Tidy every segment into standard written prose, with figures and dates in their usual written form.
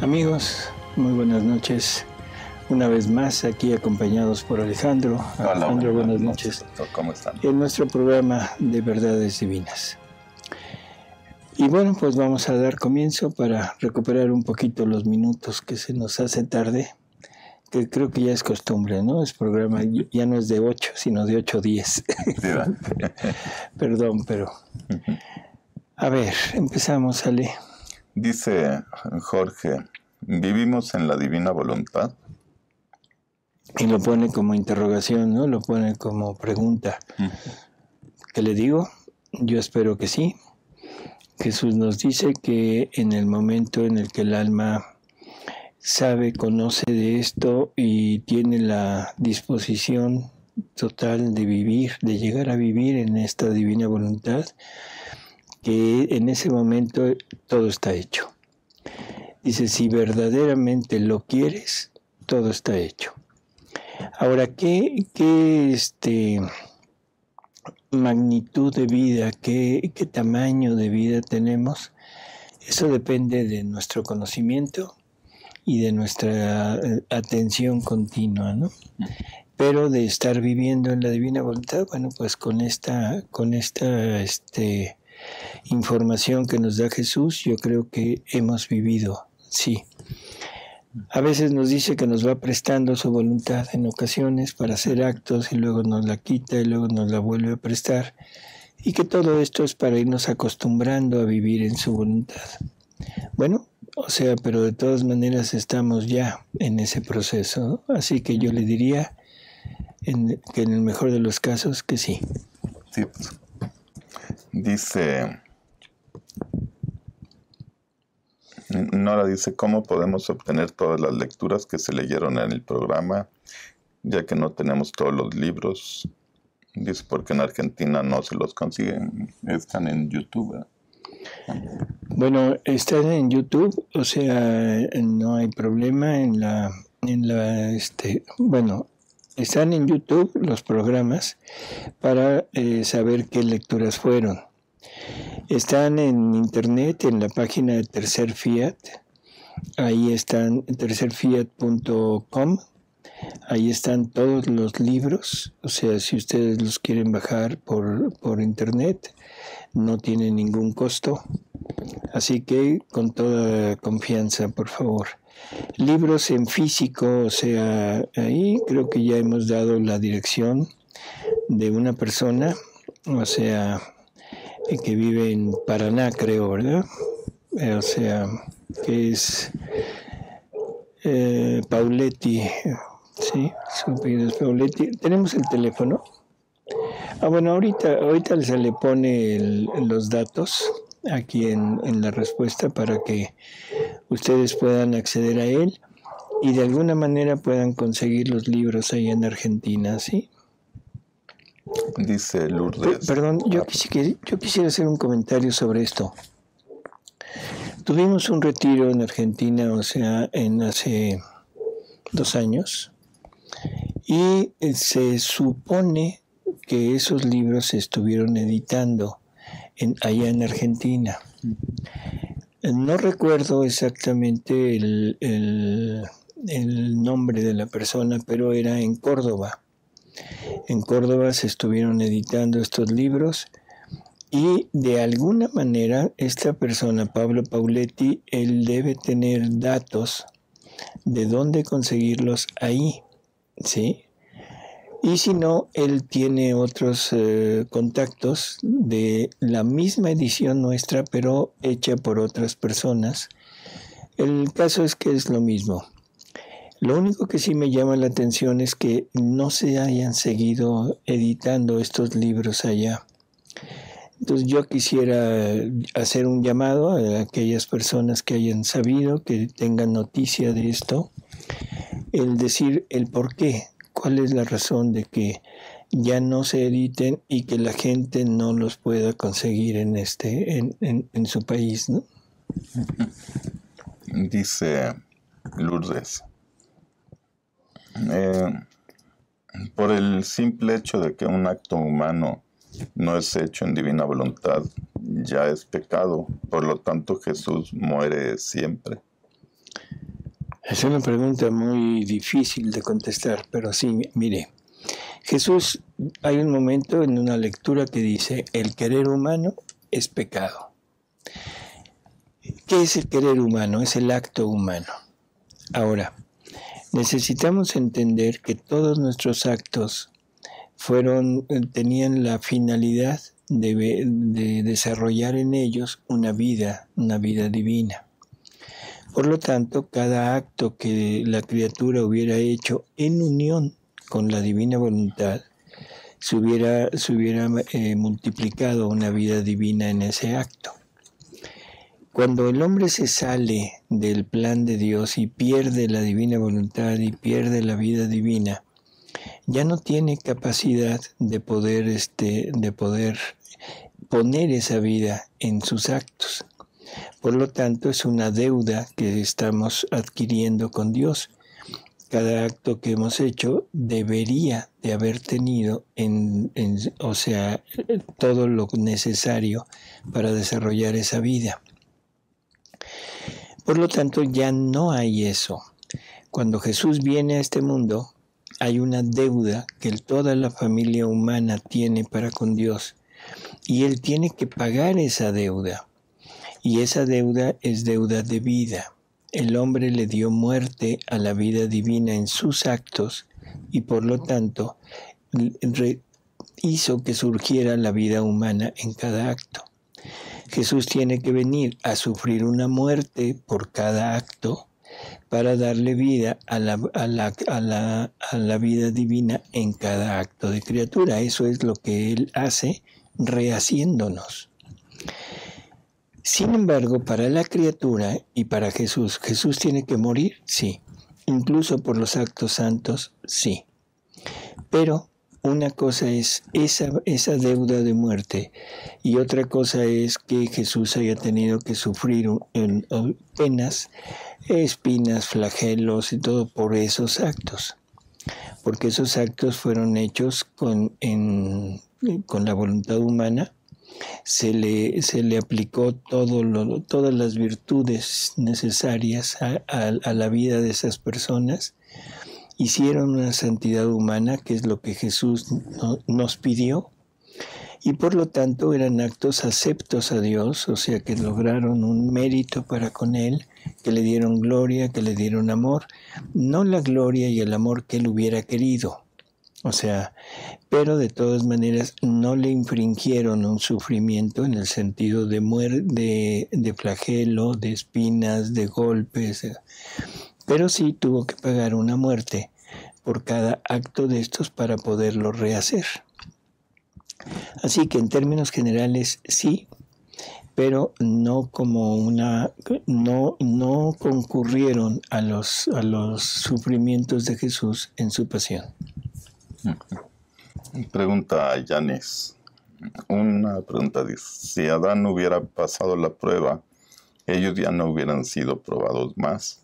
Amigos, muy buenas noches. Una vez más aquí acompañados por Alejandro. Hola, Alejandro, buenas noches. Doctor. ¿Cómo están? En nuestro programa de Verdades Divinas. Y bueno, pues vamos a dar comienzo para recuperar un poquito los minutos que se nos hace tarde, que creo que ya es costumbre, ¿no? Es programa, ya no es de 8, sino de 8:10. Perdón, pero... A ver, empezamos, Ale. Dice Jorge, ¿vivimos en la divina voluntad? Y lo pone como interrogación, ¿no? Lo pone como pregunta. ¿Qué le digo? Yo espero que sí. Jesús nos dice que en el momento en el que el alma sabe, conoce de esto y tiene la disposición total de vivir, de llegar a vivir en esta divina voluntad, que en ese momento todo está hecho. Dice, si verdaderamente lo quieres, todo está hecho. Ahora, ¿qué magnitud de vida, qué tamaño de vida tenemos? Eso depende de nuestro conocimiento y de nuestra atención continua, ¿no? Pero de estar viviendo en la divina voluntad, bueno, pues con esta información que nos da Jesús, yo creo que hemos vivido, sí. A veces nos dice que nos va prestando su voluntad en ocasiones para hacer actos y luego nos la quita y luego nos la vuelve a prestar, y que todo esto es para irnos acostumbrando a vivir en su voluntad. Bueno, o sea, pero de todas maneras estamos ya en ese proceso, ¿no? Así que yo le diría que en el mejor de los casos que sí. Sí. Dice... Nora dice, ¿cómo podemos obtener todas las lecturas que se leyeron en el programa, ya que no tenemos todos los libros? Dice, porque en Argentina no se los consiguen, están en YouTube, ¿eh? Bueno, están en YouTube, o sea, no hay problema bueno, están en YouTube los programas para saber qué lecturas fueron. Están en internet, en la página de Tercer Fiat, ahí están, tercerfiat.com, ahí están todos los libros, o sea, si ustedes los quieren bajar por internet, no tiene ningún costo, así que con toda confianza, por favor. Libros en físico, o sea, ahí creo que ya hemos dado la dirección de una persona, o sea... que vive en Paraná, creo, ¿verdad? O sea, que es Pauletti, ¿sí? Su apellido es Pauletti. ¿Tenemos el teléfono? Bueno, ahorita se le pone los datos aquí en la respuesta para que ustedes puedan acceder a él y de alguna manera puedan conseguir los libros ahí en Argentina, ¿sí? Dice Lourdes. Perdón, yo quisiera hacer un comentario sobre esto. Tuvimos un retiro en Argentina, o sea, hace 2 años, y se supone que esos libros se estuvieron editando allá en Argentina. No recuerdo exactamente el nombre de la persona, pero era en Córdoba. En Córdoba se estuvieron editando estos libros y de alguna manera esta persona, Pablo Pauletti, él debe tener datos de dónde conseguirlos ahí, ¿sí? Y si no, él tiene otros contactos de la misma edición nuestra, pero hecha por otras personas. El caso es que es lo mismo. Lo único que sí me llama la atención es que no se hayan seguido editando estos libros allá. Entonces yo quisiera hacer un llamado a aquellas personas que hayan sabido, que tengan noticia de esto, el decir el por qué, cuál es la razón de que ya no se editen y que la gente no los pueda conseguir en su país, ¿no? Dice Lourdes. Por el simple hecho de que un acto humano no es hecho en divina voluntad, ya es pecado. Por lo tanto, Jesús muere siempre. Es una pregunta muy difícil de contestar, pero sí, mire, Jesús, hay un momento en una lectura que dice, el querer humano es pecado. ¿Qué es el querer humano? Es el acto humano. Ahora, necesitamos entender que todos nuestros actos tenían la finalidad de desarrollar en ellos una vida divina. Por lo tanto, cada acto que la criatura hubiera hecho en unión con la divina voluntad, se hubiera multiplicado una vida divina en ese acto. Cuando el hombre se sale del plan de Dios y pierde la divina voluntad y pierde la vida divina, ya no tiene capacidad de poder poner esa vida en sus actos. Por lo tanto, es una deuda que estamos adquiriendo con Dios. Cada acto que hemos hecho debería de haber tenido todo lo necesario para desarrollar esa vida. Por lo tanto, ya no hay eso. Cuando Jesús viene a este mundo, hay una deuda que toda la familia humana tiene para con Dios. Y Él tiene que pagar esa deuda. Y esa deuda es deuda de vida. El hombre le dio muerte a la vida divina en sus actos y por lo tanto hizo que surgiera la vida humana en cada acto. Jesús tiene que venir a sufrir una muerte por cada acto para darle vida a la vida divina en cada acto de criatura. Eso es lo que Él hace rehaciéndonos. Sin embargo, para la criatura y para Jesús, ¿Jesús tiene que morir? Sí. Incluso por los actos santos, sí. Pero una cosa es esa deuda de muerte y otra cosa es que Jesús haya tenido que sufrir penas, espinas, flagelos y todo por esos actos. Porque esos actos fueron hechos con la voluntad humana. Se le aplicó todas las virtudes necesarias a la vida de esas personas. Hicieron una santidad humana, que es lo que Jesús nos pidió, y por lo tanto eran actos aceptos a Dios, o sea que lograron un mérito para con Él, que le dieron gloria, que le dieron amor, no la gloria y el amor que Él hubiera querido. O sea, pero de todas maneras no le infringieron un sufrimiento en el sentido de muerte, de flagelo, de espinas, de golpes, pero sí tuvo que pagar una muerte por cada acto de estos para poderlo rehacer. Así que en términos generales sí, pero no concurrieron a los sufrimientos de Jesús en su pasión. Pregunta a Yanis. Una pregunta dice, si Adán no hubiera pasado la prueba, ellos ya no hubieran sido probados más.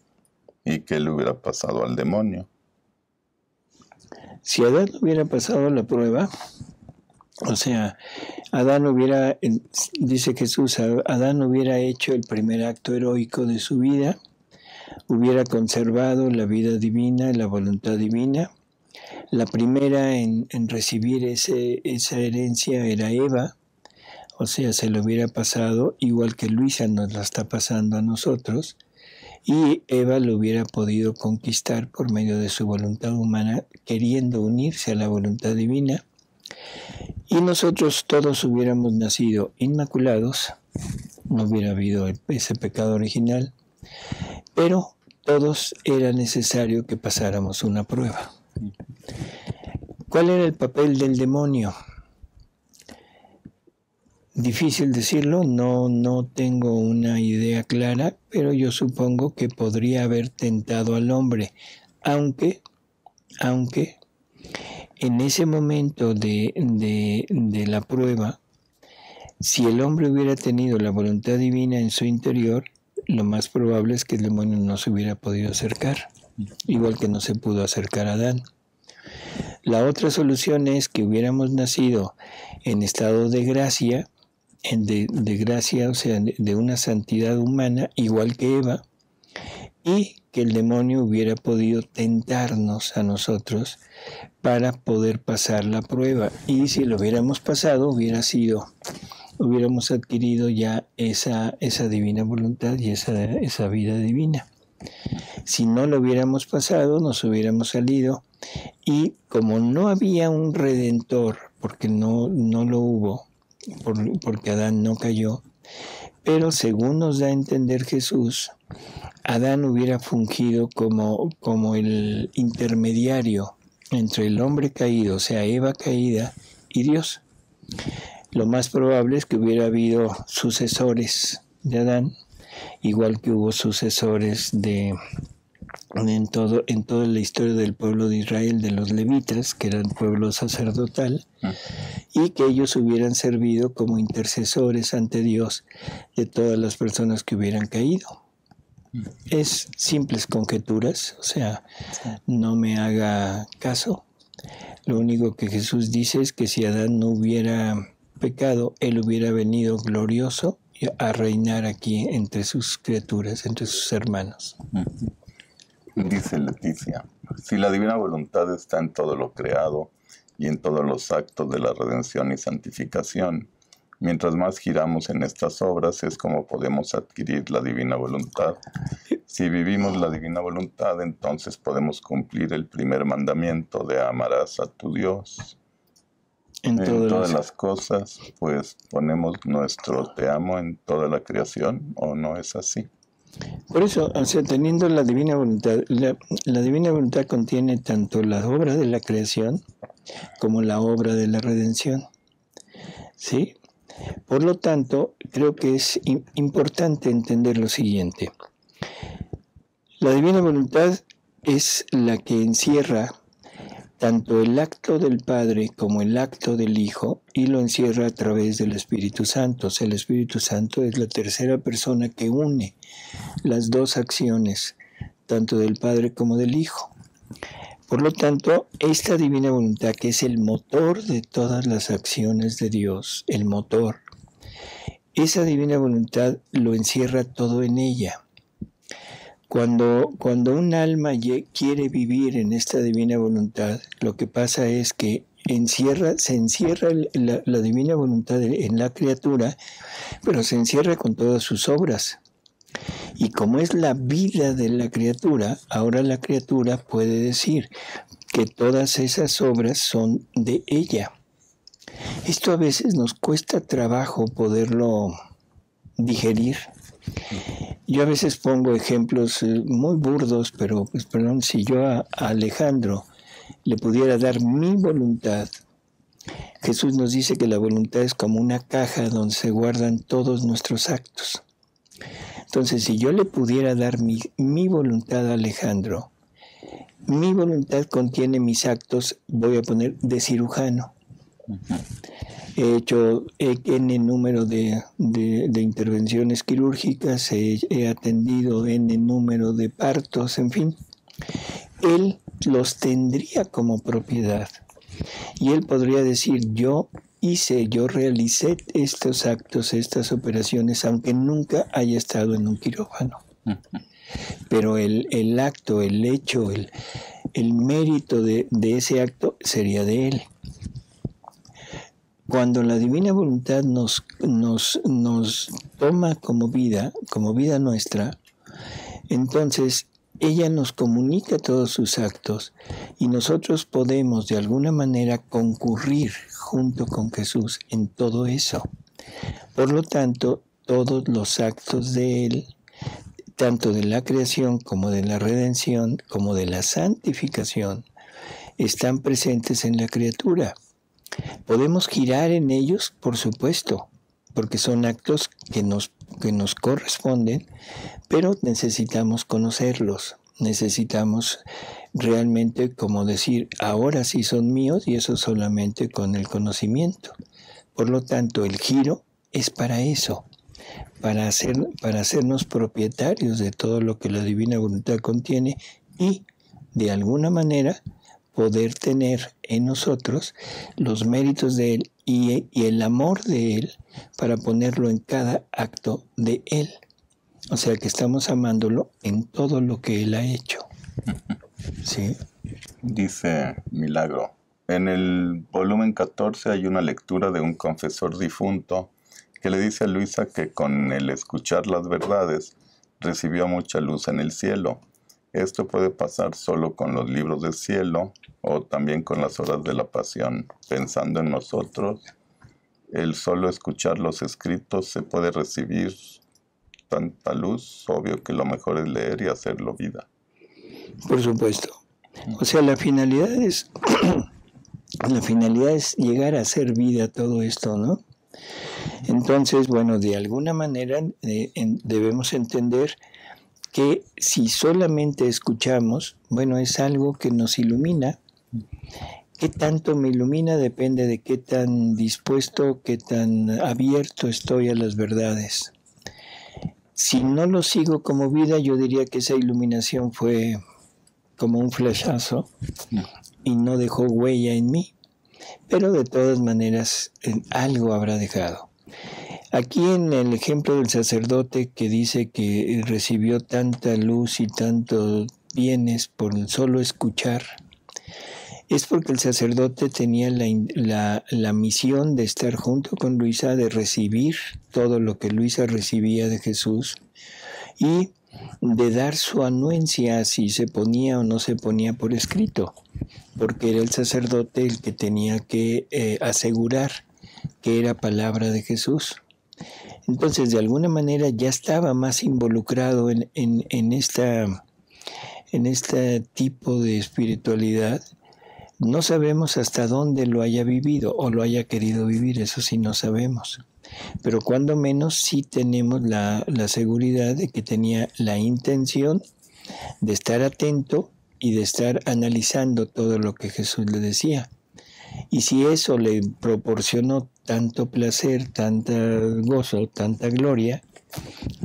¿Y qué le hubiera pasado al demonio? Si Adán hubiera pasado la prueba, o sea, dice Jesús, Adán hubiera hecho el primer acto heroico de su vida, hubiera conservado la vida divina, la voluntad divina. La primera en recibir esa herencia era Eva, o sea, se lo hubiera pasado, igual que Luisa nos la está pasando a nosotros, y Eva lo hubiera podido conquistar por medio de su voluntad humana, queriendo unirse a la voluntad divina, y nosotros todos hubiéramos nacido inmaculados, no hubiera habido ese pecado original, pero todos era necesario que pasáramos una prueba. ¿Cuál era el papel del demonio? Difícil decirlo, no tengo una idea clara, pero yo supongo que podría haber tentado al hombre, aunque en ese momento de la prueba, si el hombre hubiera tenido la voluntad divina en su interior, lo más probable es que el demonio no se hubiera podido acercar, igual que no se pudo acercar a Adán. La otra solución es que hubiéramos nacido en estado de gracia, de gracia, o sea, de una santidad humana, igual que Eva, y que el demonio hubiera podido tentarnos a nosotros para poder pasar la prueba. Y si lo hubiéramos pasado, hubiéramos adquirido ya esa divina voluntad y esa vida divina. Si no lo hubiéramos pasado, nos hubiéramos salido, y como no había un redentor, porque no lo hubo, porque Adán no cayó, pero según nos da a entender Jesús, Adán hubiera fungido como el intermediario entre el hombre caído, o sea, Eva caída, y Dios. Lo más probable es que hubiera habido sucesores de Adán, igual que hubo sucesores en toda la historia del pueblo de Israel, de los levitas, que eran pueblo sacerdotal, y que ellos hubieran servido como intercesores ante Dios de todas las personas que hubieran caído. Es simples conjeturas, o sea, no me haga caso. Lo único que Jesús dice es que si Adán no hubiera pecado, él hubiera venido glorioso a reinar aquí entre sus criaturas, entre sus hermanos. Dice Leticia, si la divina voluntad está en todo lo creado y en todos los actos de la redención y santificación, mientras más giramos en estas obras es como podemos adquirir la divina voluntad. Si vivimos la divina voluntad, entonces podemos cumplir el primer mandamiento de amarás a tu Dios. En todas las cosas, pues ponemos nuestro te amo en toda la creación, ¿o no es así? Por eso, o sea, teniendo la divina voluntad, la divina voluntad contiene tanto la obra de la creación como la obra de la redención, ¿sí? Por lo tanto, creo que es importante entender lo siguiente. La divina voluntad es la que encierra tanto el acto del Padre como el acto del Hijo, y lo encierra a través del Espíritu Santo. O sea, el Espíritu Santo es la tercera persona que une las dos acciones, tanto del Padre como del Hijo. Por lo tanto, esta divina voluntad, que es el motor de todas las acciones de Dios, el motor, esa divina voluntad lo encierra todo en ella. Cuando un alma quiere vivir en esta divina voluntad, lo que pasa es que se encierra la divina voluntad en la criatura, pero se encierra con todas sus obras. Y como es la vida de la criatura, ahora la criatura puede decir que todas esas obras son de ella. Esto a veces nos cuesta trabajo poderlo digerir. Yo a veces pongo ejemplos muy burdos, pero pues, perdón, si yo a Alejandro le pudiera dar mi voluntad, Jesús nos dice que la voluntad es como una caja donde se guardan todos nuestros actos. Entonces, si yo le pudiera dar mi voluntad a Alejandro, mi voluntad contiene mis actos, voy a poner de cirujano. He hecho N número de intervenciones quirúrgicas, he atendido N número de partos, en fin. Él los tendría como propiedad. Y él podría decir, yo realicé estos actos, estas operaciones, aunque nunca haya estado en un quirófano. Pero el acto, el hecho, el mérito de ese acto sería de él. Cuando la divina voluntad nos toma como vida nuestra, entonces ella nos comunica todos sus actos y nosotros podemos de alguna manera concurrir junto con Jesús en todo eso. Por lo tanto, todos los actos de Él, tanto de la creación como de la redención, como de la santificación, están presentes en la criatura. Podemos girar en ellos, por supuesto, porque son actos que nos corresponden, pero necesitamos conocerlos, necesitamos realmente como decir, ahora sí son míos, y eso solamente con el conocimiento. Por lo tanto, el giro es para eso, para hacernos propietarios de todo lo que la divina voluntad contiene y, de alguna manera, poder tener en nosotros los méritos de Él y el amor de Él para ponerlo en cada acto de Él. O sea que estamos amándolo en todo lo que Él ha hecho. ¿Sí? Dice Milagro, en el volumen 14 hay una lectura de un confesor difunto que le dice a Luisa que con el escuchar las verdades recibió mucha luz en el cielo. Esto puede pasar solo con los libros del cielo o también con las horas de la pasión. Pensando en nosotros, el solo escuchar los escritos se puede recibir tanta luz. Obvio que lo mejor es leer y hacerlo vida. Por supuesto. O sea, la finalidad es llegar a hacer vida todo esto, ¿no? Entonces, bueno, de alguna manera debemos entender que si solamente escuchamos, bueno, es algo que nos ilumina. ¿Qué tanto me ilumina? Depende de qué tan dispuesto, qué tan abierto estoy a las verdades. Si no lo sigo como vida, yo diría que esa iluminación fue como un flashazo y no dejó huella en mí. Pero de todas maneras, algo habrá dejado. Aquí en el ejemplo del sacerdote que dice que recibió tanta luz y tantos bienes por el solo escuchar, es porque el sacerdote tenía la misión de estar junto con Luisa, de recibir todo lo que Luisa recibía de Jesús y de dar su anuencia si se ponía o no se ponía por escrito, porque era el sacerdote el que tenía que asegurar que era palabra de Jesús. Entonces, de alguna manera ya estaba más involucrado en este tipo de espiritualidad. No sabemos hasta dónde lo haya vivido o lo haya querido vivir, eso sí no sabemos. Pero cuando menos sí tenemos la seguridad de que tenía la intención de estar atento y de estar analizando todo lo que Jesús le decía. Y si eso le proporcionó tanto placer, tanta gozo, tanta gloria,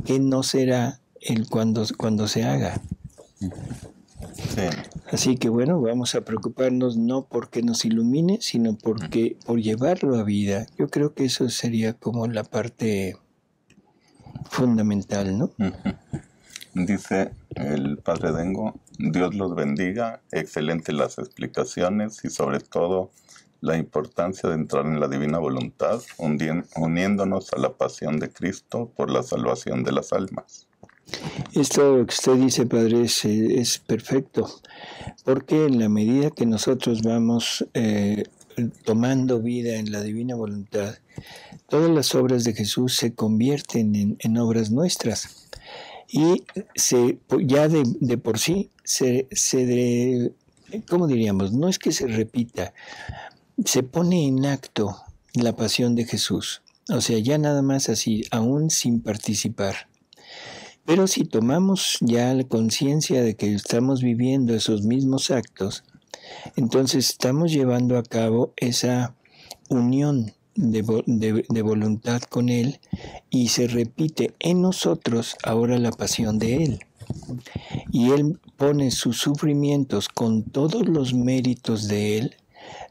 ¿qué no será el cuando se haga? Sí. Así que bueno, vamos a preocuparnos no porque nos ilumine, sino por llevarlo a vida. Yo creo que eso sería como la parte fundamental, ¿no? Dice el Padre Dengo, Dios los bendiga, excelentes las explicaciones y sobre todo la importancia de entrar en la divina voluntad, uniéndonos a la pasión de Cristo por la salvación de las almas. Esto que usted dice, Padre, es perfecto, porque en la medida que nosotros vamos tomando vida en la divina voluntad, todas las obras de Jesús se convierten en obras nuestras. Y ya de por sí, ¿cómo diríamos? No es que se repita, se pone en acto la pasión de Jesús. O sea, ya nada más así, aún sin participar. Pero si tomamos ya la conciencia de que estamos viviendo esos mismos actos, entonces estamos llevando a cabo esa unión de voluntad con Él y se repite en nosotros ahora la pasión de Él. Y Él pone sus sufrimientos con todos los méritos de Él,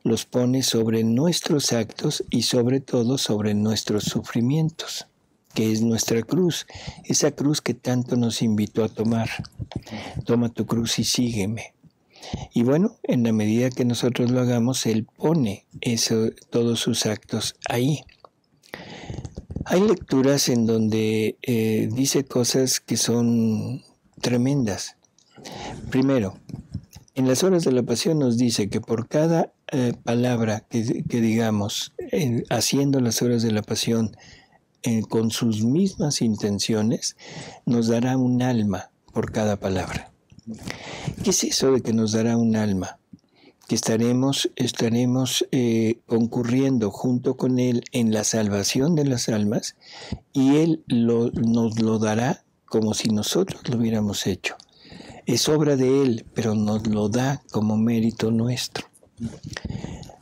los pone sobre nuestros actos y sobre todo sobre nuestros sufrimientos, que es nuestra cruz, esa cruz que tanto nos invitó a tomar. Toma tu cruz y sígueme. Y bueno, en la medida que nosotros lo hagamos, Él pone todos sus actos ahí. Hay lecturas en donde dice cosas que son tremendas. Primero, en las horas de la pasión nos dice que por cada palabra que digamos, haciendo las horas de la pasión, con sus mismas intenciones, nos dará un alma por cada palabra. ¿Qué es eso de que nos dará un alma? Que estaremos concurriendo junto con Él en la salvación de las almas y Él nos lo dará como si nosotros lo hubiéramos hecho. Es obra de Él, pero nos lo da como mérito nuestro.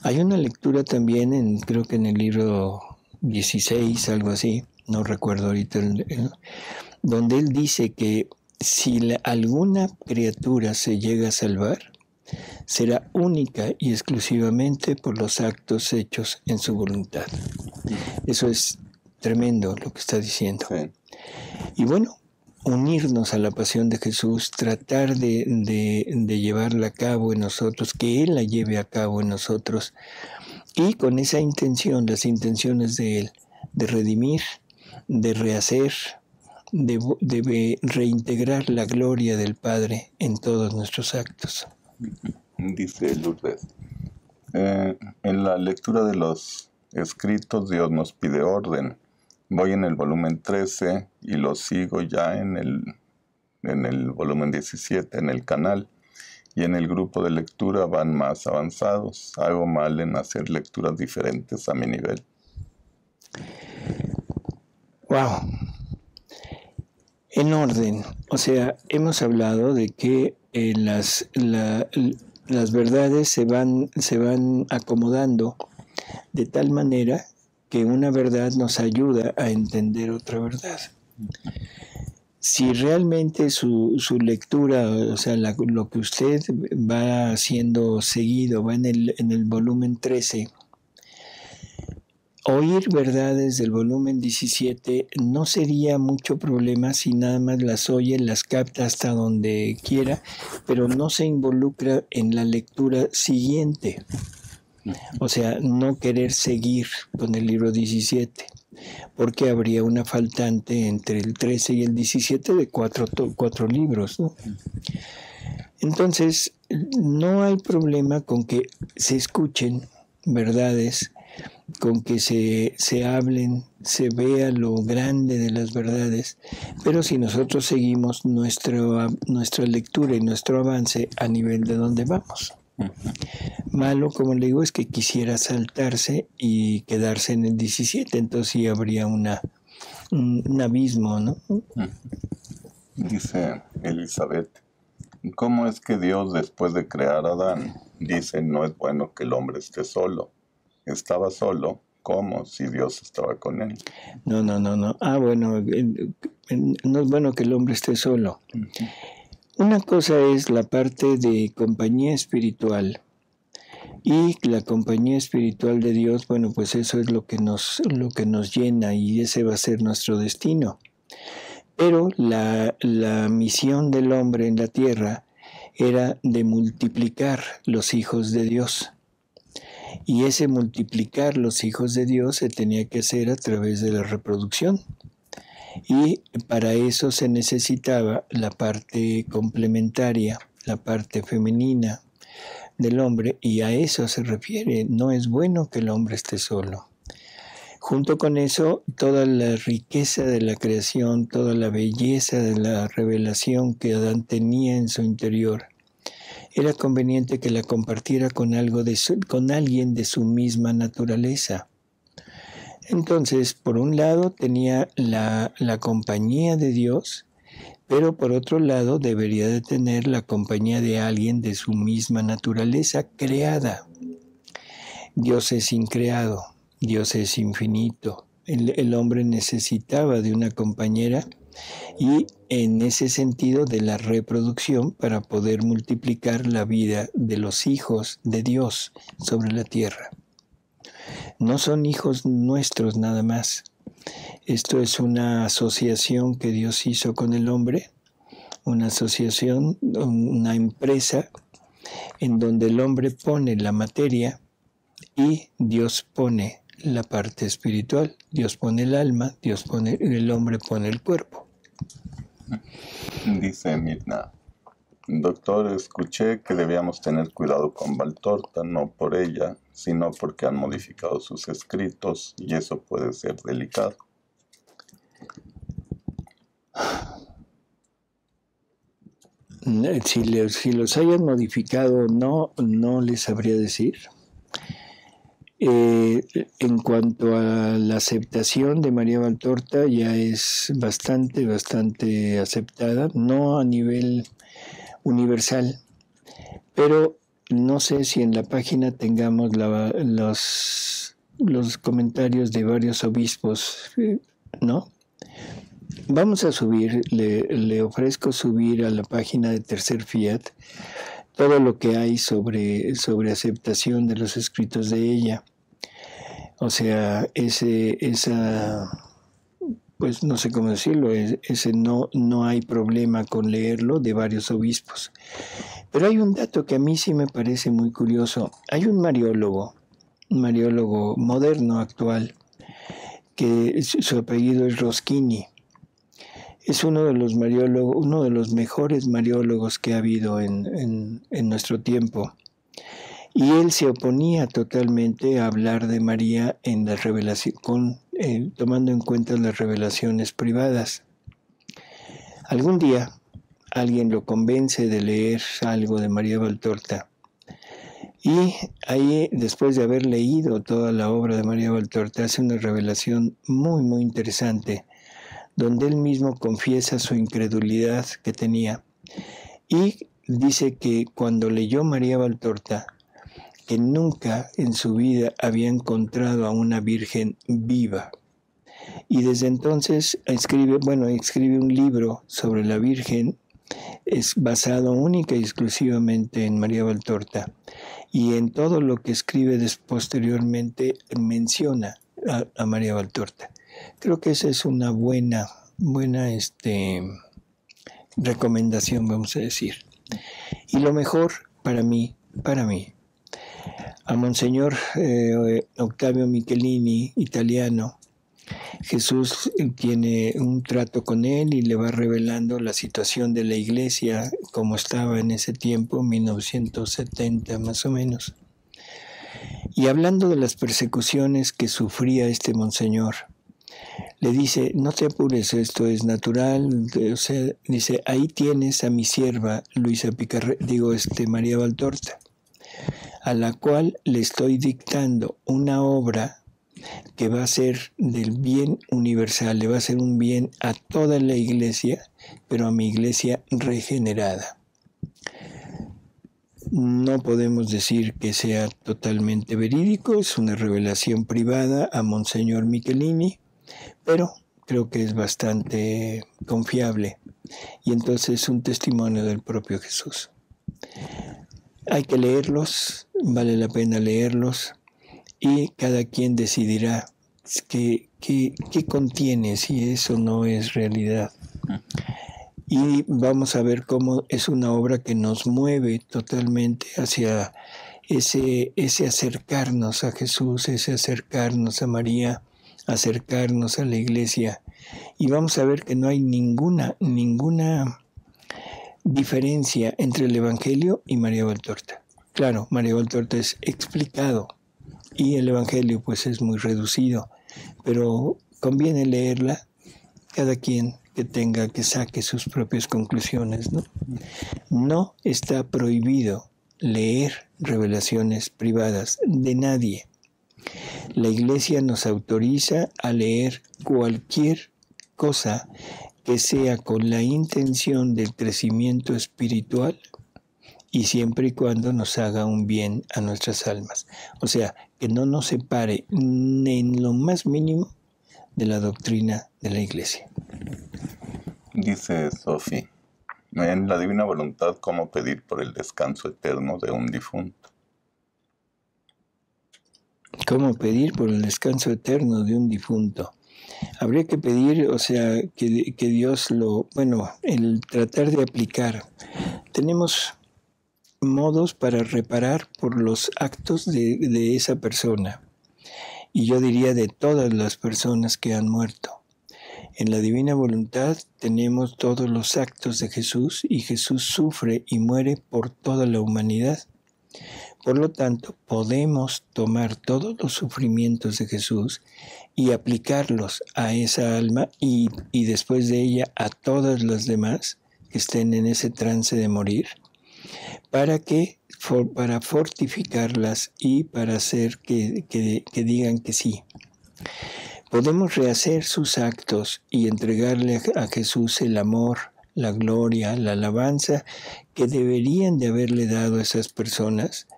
Hay una lectura también, creo que en el libro 16, algo así, no recuerdo ahorita, donde Él dice que si alguna criatura se llega a salvar, será única y exclusivamente por los actos hechos en su voluntad. Eso es tremendo lo que está diciendo. Sí. Y bueno, unirnos a la pasión de Jesús, tratar de llevarla a cabo en nosotros, que Él la lleve a cabo en nosotros, y con esa intención, las intenciones de Él, de redimir, de rehacer, de reintegrar la gloria del Padre en todos nuestros actos. Dice Lourdes, en la lectura de los escritos Dios nos pide orden. Voy en el volumen 13 y lo sigo ya en el volumen 17 en el canal, y en el grupo de lectura van más avanzados. Hago mal en hacer lecturas diferentes a mi nivel. Wow. En orden, o sea, hemos hablado de que las verdades se van acomodando de tal manera que una verdad nos ayuda a entender otra verdad. Si realmente su lectura, o sea, lo que usted va haciendo seguido, va en el volumen 13, oír verdades del volumen 17 no sería mucho problema si nada más las oye, las capta hasta donde quiera, pero no se involucra en la lectura siguiente. O sea, no querer seguir con el libro 17, porque habría una faltante entre el 13 y el 17 de cuatro libros, ¿no? Entonces, no hay problema con que se escuchen verdades, con que se hablen, se vea lo grande de las verdades, pero si nosotros seguimos nuestra lectura y nuestro avance a nivel de donde vamos. Malo, como le digo, es que quisiera saltarse y quedarse en el 17, entonces sí habría un abismo, ¿no? Dice Elizabeth, ¿cómo es que Dios, después de crear a Adán, dice no es bueno que el hombre esté solo? ¿Estaba solo? ¿Cómo? Si Dios estaba con él. No. Ah, bueno, no es bueno que el hombre esté solo. Una cosa es la parte de compañía espiritual, y la compañía espiritual de Dios, bueno, pues eso es lo que nos llena, y ese va a ser nuestro destino. Pero la misión del hombre en la tierra era de multiplicar los hijos de Dios. Y ese multiplicar los hijos de Dios se tenía que hacer a través de la reproducción. Y para eso se necesitaba la parte complementaria, la parte femenina del hombre, y a eso se refiere. No es bueno que el hombre esté solo. Junto con eso, toda la riqueza de la creación, toda la belleza de la revelación que Adán tenía en su interior, era conveniente que la compartiera con alguien de su misma naturaleza. Entonces, por un lado tenía la compañía de Dios, pero por otro lado debería de tener la compañía de alguien de su misma naturaleza creada. Dios es increado, Dios es infinito. El hombre necesitaba de una compañera, y en ese sentido de la reproducción, para poder multiplicar la vida de los hijos de Dios sobre la tierra. No son hijos nuestros nada más. Esto es una asociación que Dios hizo con el hombre, una asociación, una empresa, en donde el hombre pone la materia y Dios pone la parte espiritual. Dios pone el alma, el hombre pone el cuerpo. Dice Mirna, doctor, escuché que debíamos tener cuidado con Valtorta, no por ella, sino porque han modificado sus escritos y eso puede ser delicado. Si los hayan modificado, no les sabría decir. En cuanto a la aceptación de María Valtorta, ya es bastante aceptada, no a nivel universal, pero no sé si en la página tengamos los comentarios de varios obispos, ¿no? Vamos a subir, le ofrezco subir a la página de Tercer Fiat todo lo que hay sobre aceptación de los escritos de ella. O sea, esa pues no sé cómo decirlo, ese no hay problema con leerlo, de varios obispos. Pero hay un dato que a mí sí me parece muy curioso. Hay un mariólogo moderno, actual, que su apellido es Roschini. Es uno de los mejores mariólogos que ha habido en nuestro tiempo. Y él se oponía totalmente a hablar de María en la revelación, tomando en cuenta las revelaciones privadas. Algún día alguien lo convence de leer algo de María Valtorta. Y ahí, después de haber leído toda la obra de María Valtorta, hace una revelación muy, muy interesante, donde él mismo confiesa su incredulidad que tenía. Y dice que cuando leyó María Valtorta, que nunca en su vida había encontrado a una virgen viva. Y desde entonces escribe un libro sobre la Virgen, es basado única y exclusivamente en María Valtorta. Y en todo lo que escribe posteriormente menciona a María Valtorta. Creo que esa es una buena recomendación, vamos a decir. Y lo mejor para mí, a Monseñor Octavio Michelini, italiano, Jesús tiene un trato con él y le va revelando la situación de la iglesia como estaba en ese tiempo, 1970 más o menos. Y hablando de las persecuciones que sufría este monseñor, le dice, no te apures, esto es natural. O sea, dice, ahí tienes a mi sierva María Valtorta, a la cual le estoy dictando una obra que va a ser del bien universal, le va a ser un bien a toda la iglesia, pero a mi iglesia regenerada. No podemos decir que sea totalmente verídico, es una revelación privada a Monseñor Michelini, pero creo que es bastante confiable y entonces es un testimonio del propio Jesús. Hay que leerlos, vale la pena leerlos, y cada quien decidirá qué contiene, si eso no es realidad. Y vamos a ver cómo es una obra que nos mueve totalmente hacia ese acercarnos a Jesús, ese acercarnos a María, acercarnos a la iglesia. Y vamos a ver que no hay ninguna diferencia entre el Evangelio y María Valtorta. Claro, María Valtorta es explicado y el Evangelio pues es muy reducido, pero conviene leerla, cada quien que saque sus propias conclusiones, ¿no? No está prohibido leer revelaciones privadas de nadie. La Iglesia nos autoriza a leer cualquier cosa que sea con la intención del crecimiento espiritual y siempre y cuando nos haga un bien a nuestras almas. O sea, que no nos separe ni en lo más mínimo de la doctrina de la Iglesia. Dice Sofi, en la divina voluntad, ¿cómo pedir por el descanso eterno de un difunto? ¿Cómo pedir por el descanso eterno de un difunto? Habría que pedir, o sea, que Dios el tratar de aplicar. Tenemos modos para reparar por los actos de esa persona. Y yo diría de todas las personas que han muerto. En la divina voluntad tenemos todos los actos de Jesús y Jesús sufre y muere por toda la humanidad. Por lo tanto, podemos tomar todos los sufrimientos de Jesús y aplicarlos a esa alma y después de ella a todas las demás que estén en ese trance de morir, para fortificarlas y para hacer que digan que sí. Podemos rehacer sus actos y entregarle a Jesús el amor, la gloria, la alabanza que deberían de haberle dado a esas personas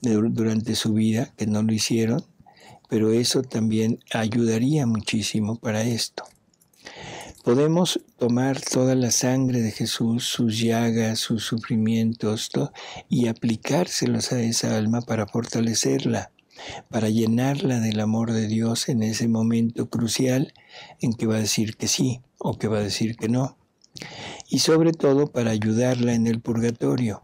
durante su vida, que no lo hicieron, pero eso también ayudaría muchísimo para esto. Podemos tomar toda la sangre de Jesús, sus llagas, sus sufrimientos, y aplicárselos a esa alma para fortalecerla. para llenarla del amor de Dios en ese momento crucial en que va a decir que sí o que va a decir que no. Y sobre todo para ayudarla en el purgatorio.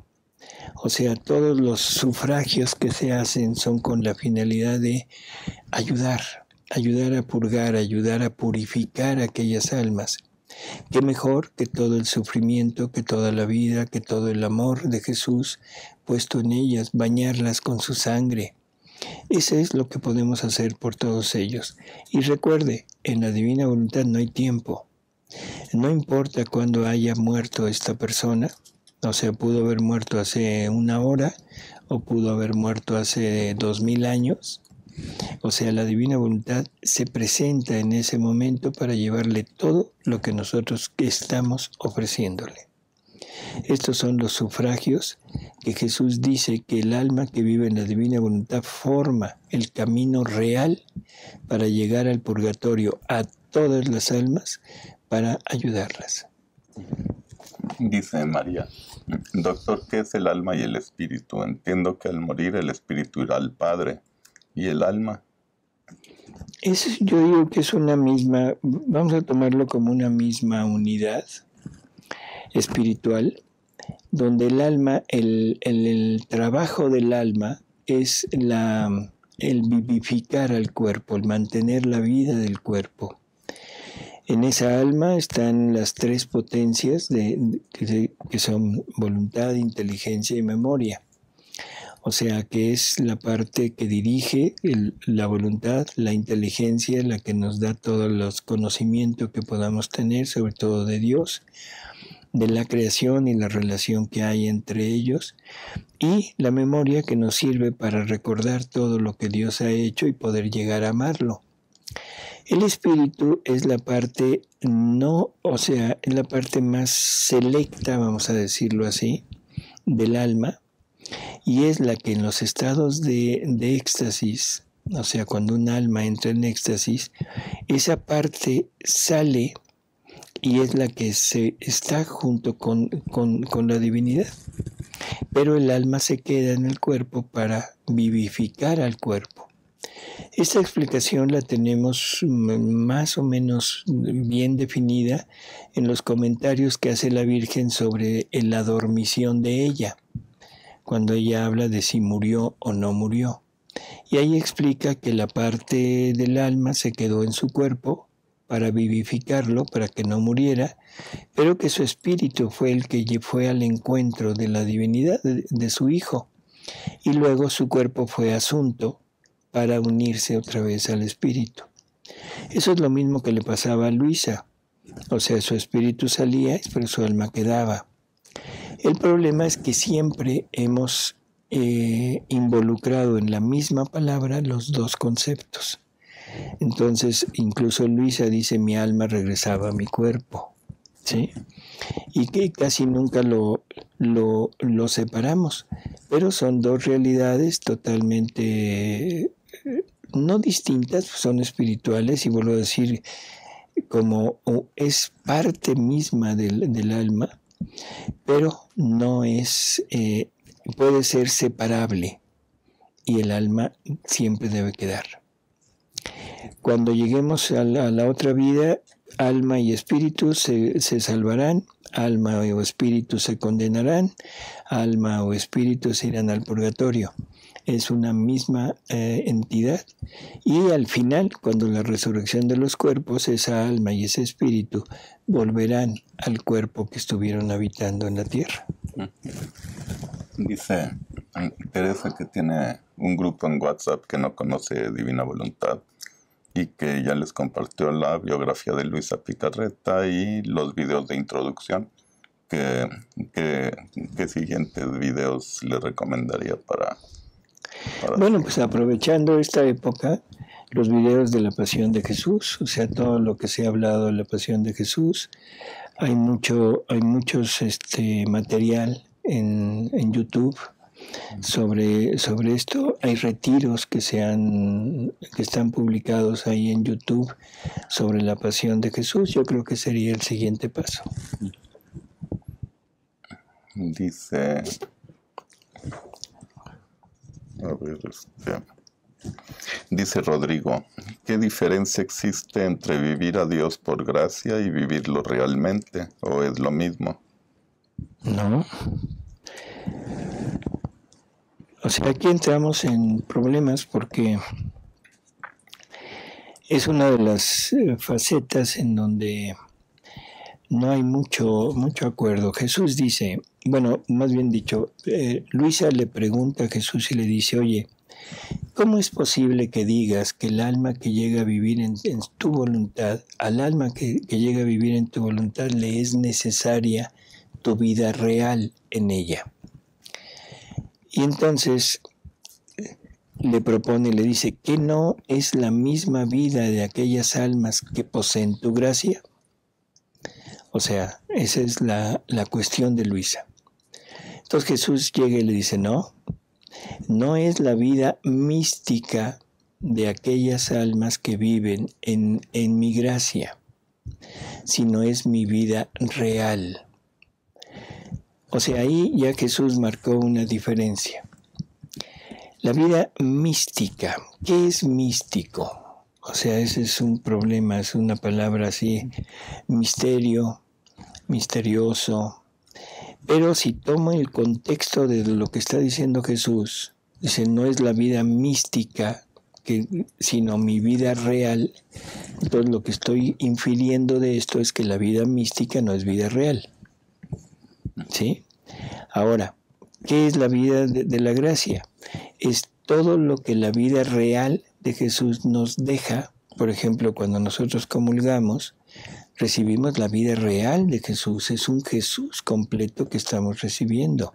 O sea, todos los sufragios que se hacen son con la finalidad de ayudar a purgar, ayudar a purificar a aquellas almas. Qué mejor que todo el sufrimiento, que toda la vida, que todo el amor de Jesús puesto en ellas, bañarlas con su sangre. Eso es lo que podemos hacer por todos ellos. Y recuerde, en la divina voluntad no hay tiempo. No importa cuándo haya muerto esta persona, o sea, pudo haber muerto hace 1 hora o pudo haber muerto hace 2000 años. O sea, la divina voluntad se presenta en ese momento para llevarle todo lo que nosotros estamos ofreciéndole. Estos son los sufragios que Jesús dice que el alma que vive en la divina voluntad forma el camino real para llegar al purgatorio a todas las almas para ayudarlas. Dice María: doctor, ¿qué es el alma y el espíritu? Entiendo que al morir el espíritu irá al Padre. ¿Y el alma? Yo digo que es una misma, vamos a tomarlo como una misma unidad espiritual, donde el alma, el trabajo del alma es el vivificar al cuerpo, el mantener la vida del cuerpo. En esa alma están las 3 potencias que son voluntad, inteligencia y memoria. O sea, que es la parte que dirige la voluntad, la inteligencia, la que nos da todos los conocimientos que podamos tener, sobre todo de Dios, de la creación y la relación que hay entre ellos, y la memoria que nos sirve para recordar todo lo que Dios ha hecho y poder llegar a amarlo. El espíritu es la parte es la parte más selecta, vamos a decirlo así, del alma, y es la que en los estados de éxtasis, o sea, cuando un alma entra en éxtasis, esa parte sale y es la que está junto con la divinidad. Pero el alma se queda en el cuerpo para vivificar al cuerpo. Esta explicación la tenemos más o menos bien definida en los comentarios que hace la Virgen sobre la dormición de ella, cuando ella habla de si murió o no murió. Y ahí explica que la parte del alma se quedó en su cuerpo para vivificarlo, para que no muriera, pero que su espíritu fue el que fue al encuentro de la divinidad de su Hijo. Y luego su cuerpo fue asunto para unirse otra vez al espíritu. Eso es lo mismo que le pasaba a Luisa. O sea, su espíritu salía, pero su alma quedaba. El problema es que siempre hemos involucrado en la misma palabra los 2 conceptos. Entonces, incluso Luisa dice, mi alma regresaba a mi cuerpo, ¿sí? Y que casi nunca lo separamos, pero son 2 realidades totalmente no distintas, son espirituales, y vuelvo a decir, como es parte misma del alma, pero no es, puede ser separable, y el alma siempre debe quedar. Cuando lleguemos a la otra vida, alma y espíritu se salvarán, alma o espíritu se condenarán, alma o espíritu se irán al purgatorio. Es una misma entidad, y al final, cuando la resurrección de los cuerpos, esa alma y ese espíritu volverán al cuerpo que estuvieron habitando en la tierra. Dice Teresa que tiene un grupo en WhatsApp que no conoce Divina Voluntad y que ya les compartió la biografía de Luisa Picarreta y los videos de introducción. ¿Qué siguientes videos le recomendaría para Bueno, pues aprovechando esta época, los videos de la Pasión de Jesús, o sea, todo lo que se ha hablado de la Pasión de Jesús. Hay muchos material en YouTube sobre esto. Hay retiros que están publicados ahí en YouTube sobre la Pasión de Jesús. Yo creo que sería el siguiente paso. Dice, a ver, Dice Rodrigo, ¿qué diferencia existe entre vivir a Dios por gracia y vivirlo realmente? ¿O es lo mismo? No. O sea, aquí entramos en problemas porque es una de las facetas en donde no hay mucho acuerdo. Jesús dice, bueno, más bien dicho, Luisa le pregunta a Jesús y le dice, oye, ¿cómo es posible que digas que el alma que llega a vivir en tu voluntad, al alma que llega a vivir en tu voluntad le es necesaria tu vida real en ella? Y entonces le propone, le dice, ¿que no es la misma vida de aquellas almas que poseen tu gracia? O sea, esa es la cuestión de Luisa. Entonces Jesús llega y le dice, no es la vida mística de aquellas almas que viven en mi gracia, sino es mi vida real. O sea, ahí ya Jesús marcó una diferencia. La vida mística, ¿qué es místico? O sea, ese es un problema, es una palabra así, misterio, misterioso. Pero si tomo el contexto de lo que está diciendo Jesús, dice, no es la vida mística, sino mi vida real. Entonces lo que estoy infiriendo de esto es que la vida mística no es vida real. ¿Sí? Ahora, ¿qué es la vida de la gracia? Es todo lo que la vida real de Jesús nos deja. Por ejemplo, cuando nosotros comulgamos, recibimos la vida real de Jesús. Es un Jesús completo que estamos recibiendo.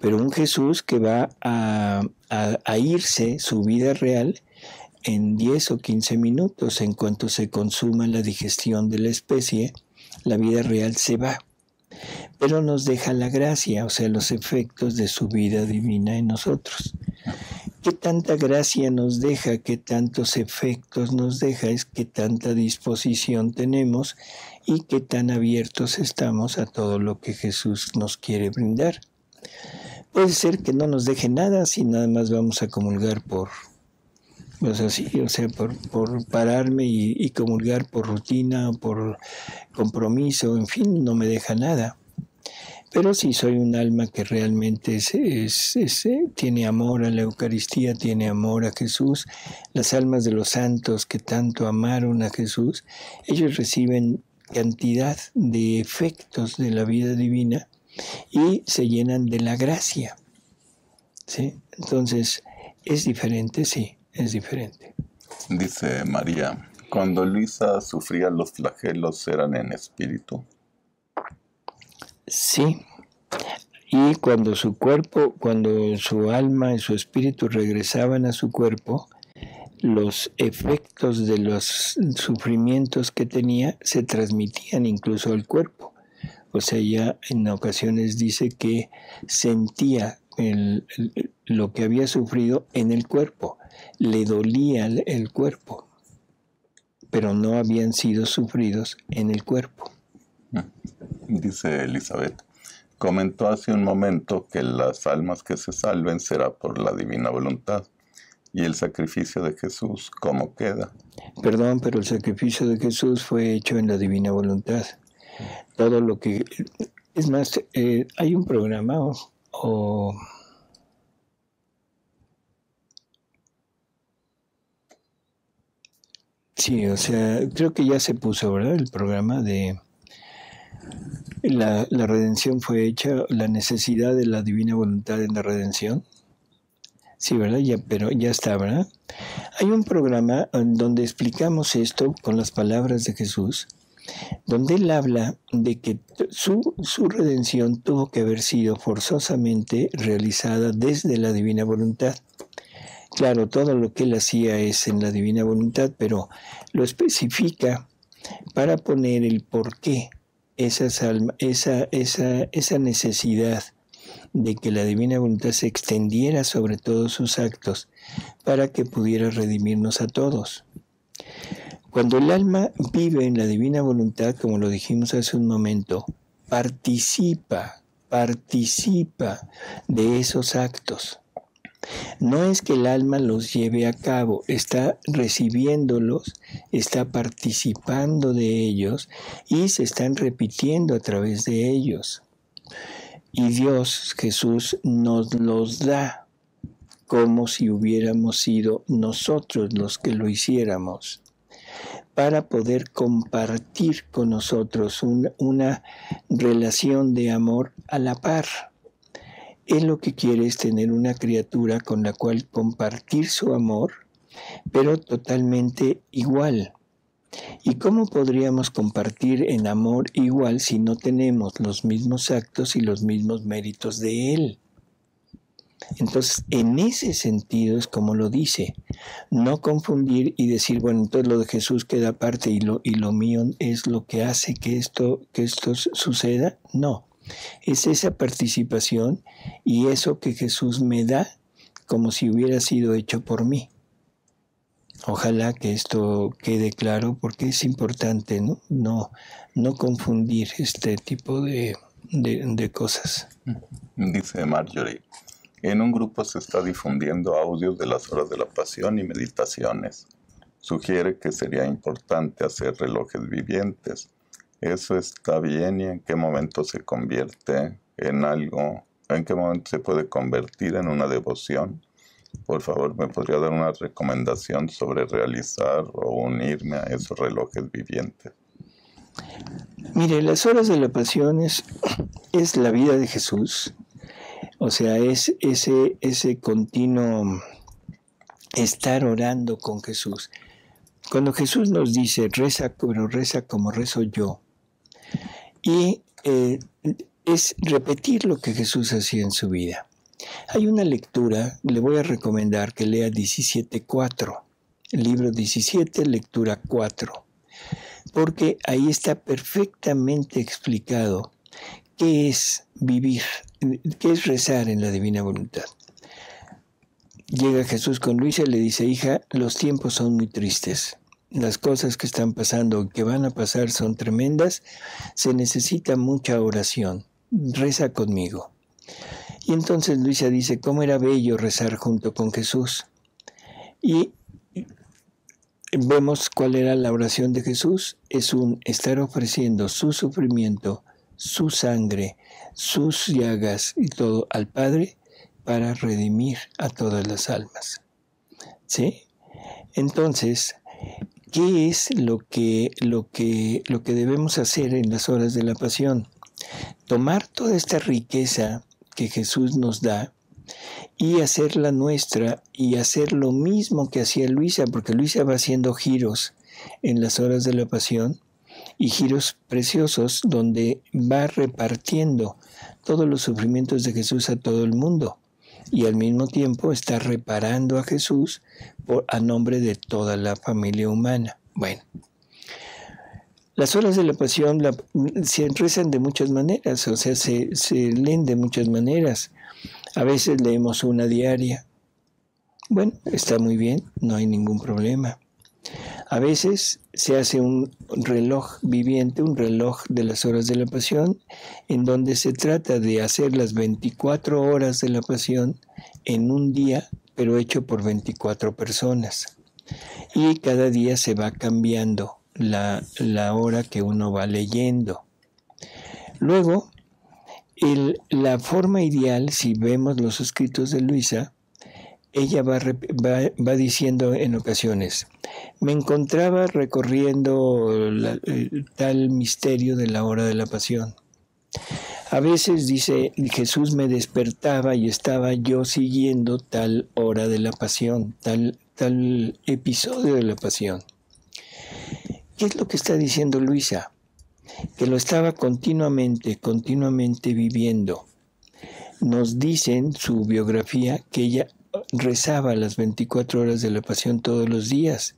Pero un Jesús que va a irse su vida real en 10 o 15 minutos. En cuanto se consuma la digestión de la especie, la vida real se va. Pero nos deja la gracia, o sea, los efectos de su vida divina en nosotros. ¿Qué tanta gracia nos deja? ¿Qué tantos efectos nos deja? Es qué tanta disposición tenemos y qué tan abiertos estamos a todo lo que Jesús nos quiere brindar. Puede ser que no nos deje nada si nada más vamos a comulgar por pararme y comulgar por rutina o por compromiso, en fin, no me deja nada. Pero si soy un alma que realmente tiene amor a la Eucaristía, tiene amor a Jesús, las almas de los santos que tanto amaron a Jesús, ellos reciben cantidad de efectos de la vida divina y se llenan de la gracia. ¿Sí? Entonces, es diferente, sí, es diferente. Dice María, cuando Luisa sufría los flagelos, ¿eran en espíritu? Sí, y cuando su alma y su espíritu regresaban a su cuerpo, los efectos de los sufrimientos que tenía se transmitían incluso al cuerpo. O sea, ya en ocasiones dice que sentía lo que había sufrido en el cuerpo, le dolía el cuerpo, pero no habían sido sufridos en el cuerpo. Dice Elizabeth, comentó hace un momento que las almas que se salven será por la divina voluntad. ¿Y el sacrificio de Jesús cómo queda? Perdón, pero el sacrificio de Jesús fue hecho en la divina voluntad. Todo lo que... Es más, hay un programa Sí, o sea, creo que ya se puso, ¿verdad? El programa de... La redención fue hecha, la necesidad de la divina voluntad en la redención. Sí, ¿verdad? Pero ya está, ¿verdad? Hay un programa donde explicamos esto con las palabras de Jesús, donde él habla de que su redención tuvo que haber sido forzosamente realizada desde la divina voluntad. Claro, todo lo que él hacía es en la divina voluntad, pero lo especifica para poner el porqué, esa necesidad de que la divina voluntad se extendiera sobre todos sus actos para que pudiera redimirnos a todos. Cuando el alma vive en la divina voluntad, como lo dijimos hace un momento, participa de esos actos. No es que el alma los lleve a cabo, está recibiéndolos, está participando de ellos y se están repitiendo a través de ellos. Y Dios, Jesús, nos los da como si hubiéramos sido nosotros los que lo hiciéramos, para poder compartir con nosotros una relación de amor a la par. Él lo que quiere es tener una criatura con la cual compartir su amor, pero totalmente igual. ¿Y cómo podríamos compartir en amor igual si no tenemos los mismos actos y los mismos méritos de Él? Entonces, en ese sentido es como lo dice, no confundir y decir, bueno, entonces lo de Jesús queda aparte y lo mío es lo que hace que esto suceda. No, es esa participación y eso que Jesús me da como si hubiera sido hecho por mí. Ojalá que esto quede claro porque es importante, ¿no? No confundir este tipo de cosas. Dice Marjorie, en un grupo se está difundiendo audios de las horas de la pasión y meditaciones. Sugiere que sería importante hacer relojes vivientes. ¿Eso está bien y en qué momento se convierte en algo? ¿En qué momento se puede convertir en una devoción? Por favor, ¿me podría dar una recomendación sobre realizar o unirme a esos relojes vivientes? Mire, las horas de la pasión es la vida de Jesús. O sea, es ese continuo estar orando con Jesús. Cuando Jesús nos dice, reza, pero reza como rezo yo. Y es repetir lo que Jesús hacía en su vida. Hay una lectura, le voy a recomendar que lea 17.4, el libro 17, lectura 4, porque ahí está perfectamente explicado qué es vivir, qué es rezar en la divina voluntad. Llega Jesús con Luisa y le dice, hija, los tiempos son muy tristes. Las cosas que están pasando, que van a pasar, son tremendas. Se necesita mucha oración. Reza conmigo. Y entonces Luisa dice, ¿cómo era bello rezar junto con Jesús? Y vemos cuál era la oración de Jesús. Es estar ofreciendo su sufrimiento, su sangre, sus llagas y todo al Padre para redimir a todas las almas. ¿Sí? Entonces, ¿qué es lo que debemos hacer en las horas de la pasión? Tomar toda esta riqueza que Jesús nos da y hacerla nuestra y hacer lo mismo que hacía Luisa, porque Luisa va haciendo giros en las horas de la pasión y giros preciosos donde va repartiendo todos los sufrimientos de Jesús a todo el mundo y al mismo tiempo está reparando a Jesús a nombre de toda la familia humana. Bueno, las horas de la pasión se rezan de muchas maneras, o sea, se leen de muchas maneras. A veces leemos una diaria. Bueno, está muy bien, no hay ningún problema. A veces se hace un reloj viviente, un reloj de las horas de la pasión, en donde se trata de hacer las 24 horas de la pasión en un día, pero hecho por 24 personas. Y cada día se va cambiando la hora que uno va leyendo. Luego, la forma ideal, si vemos los escritos de Luisa, ella va diciendo en ocasiones, me encontraba recorriendo tal misterio de la hora de la pasión. A veces dice, Jesús me despertaba y estaba yo siguiendo tal hora de la pasión, tal episodio de la pasión. ¿Qué es lo que está diciendo Luisa? Que lo estaba continuamente viviendo. Nos dice en su biografía que ella rezaba las 24 horas de la pasión todos los días.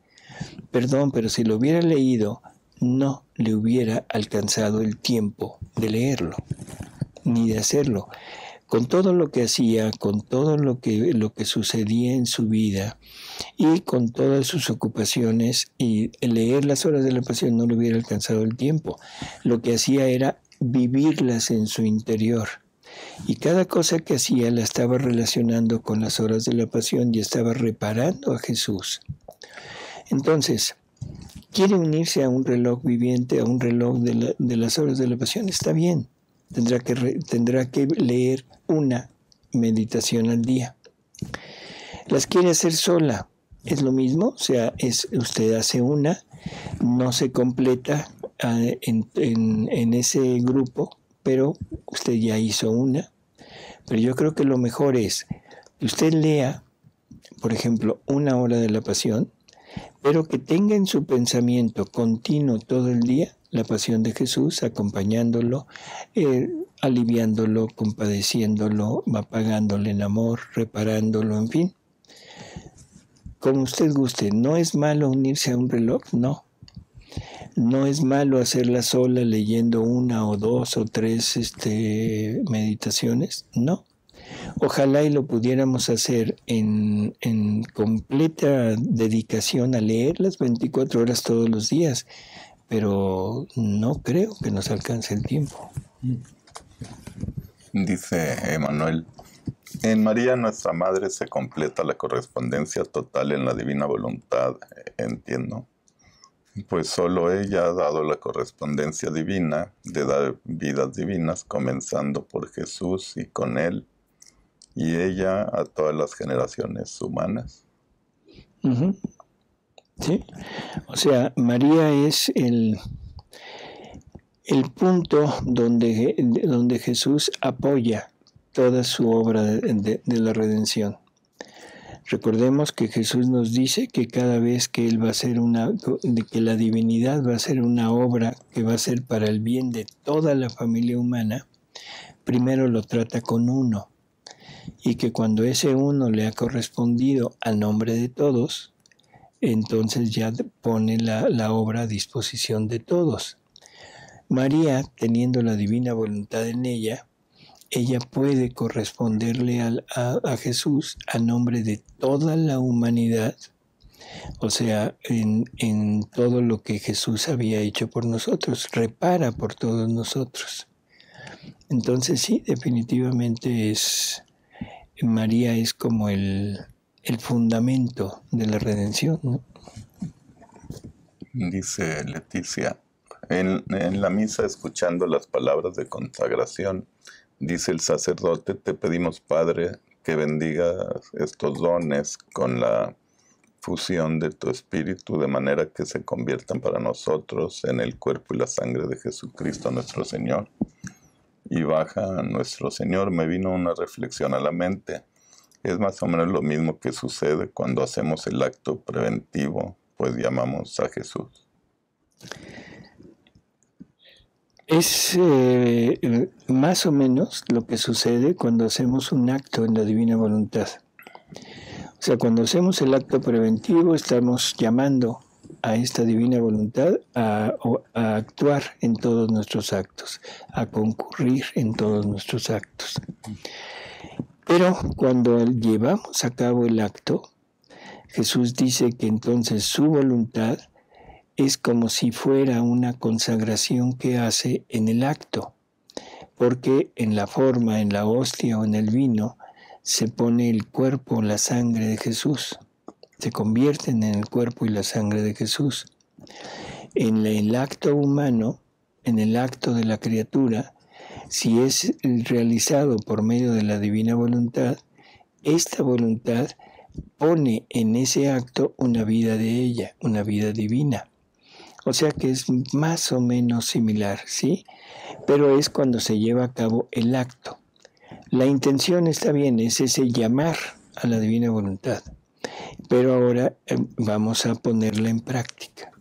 Perdón, pero si lo hubiera leído, no le hubiera alcanzado el tiempo de leerlo, ni de hacerlo. Con todo lo que hacía, con todo lo que sucedía en su vida y con todas sus ocupaciones, y leer las horas de la pasión no le hubiera alcanzado el tiempo. Lo que hacía era vivirlas en su interior. Y cada cosa que hacía la estaba relacionando con las horas de la pasión y estaba reparando a Jesús. Entonces, quiere unirse a un reloj viviente, a un reloj de las horas de la pasión, está bien. Tendrá que leer una meditación al día. Las quiere hacer sola, es lo mismo, o sea, usted hace una, no se completa en ese grupo, pero usted ya hizo una. Pero yo creo que lo mejor es que usted lea, por ejemplo, 1 hora de la pasión, pero que tenga en su pensamiento continuo todo el día la pasión de Jesús, acompañándolo, aliviándolo, compadeciéndolo, apagándole en amor, reparándolo, en fin. Como usted guste, ¿no es malo unirse a un reloj? No. No es malo hacerla sola leyendo 1 o 2 o 3 meditaciones, no. Ojalá y lo pudiéramos hacer en completa dedicación a leer las 24 horas todos los días, pero no creo que nos alcance el tiempo. Dice Emanuel, en María nuestra Madre se completa la correspondencia total en la divina voluntad, entiendo. Pues solo ella ha dado la correspondencia divina de dar vidas divinas, comenzando por Jesús y con él, y ella a todas las generaciones humanas. Uh-huh. Sí, o sea, María es el punto donde Jesús apoya toda su obra de la redención. Recordemos que Jesús nos dice que cada vez que Él va a hacer que la divinidad va a hacer una obra que va a ser para el bien de toda la familia humana, primero lo trata con uno, y que cuando ese uno le ha correspondido a nombre de todos, entonces ya pone la obra a disposición de todos. María, teniendo la divina voluntad en ella puede corresponderle a Jesús a nombre de toda la humanidad, o sea, en todo lo que Jesús había hecho por nosotros, repara por todos nosotros. Entonces sí, definitivamente María es como el fundamento de la redención, ¿no? Dice Leticia, en la misa escuchando las palabras de consagración, dice el sacerdote, te pedimos, Padre, que bendiga estos dones con la fusión de tu Espíritu, de manera que se conviertan para nosotros en el cuerpo y la sangre de Jesucristo nuestro Señor. Y baja nuestro Señor, me vino una reflexión a la mente. Es más o menos lo mismo que sucede cuando hacemos el acto preventivo, pues llamamos a Jesús. Es más o menos lo que sucede cuando hacemos un acto en la divina voluntad. O sea, cuando hacemos el acto preventivo estamos llamando a esta divina voluntad a actuar en todos nuestros actos, a concurrir en todos nuestros actos. Pero cuando llevamos a cabo el acto, Jesús dice que entonces su voluntad es como si fuera una consagración que hace en el acto, porque en la forma, en la hostia o en el vino, se pone el cuerpo, la sangre de Jesús, se convierten en el cuerpo y la sangre de Jesús. En el acto humano, en el acto de la criatura, si es realizado por medio de la divina voluntad, esta voluntad pone en ese acto una vida de ella, una vida divina. O sea que es más o menos similar, ¿sí? Pero es cuando se lleva a cabo el acto. La intención está bien, es ese llamar a la divina voluntad. Pero ahora vamos a ponerla en práctica.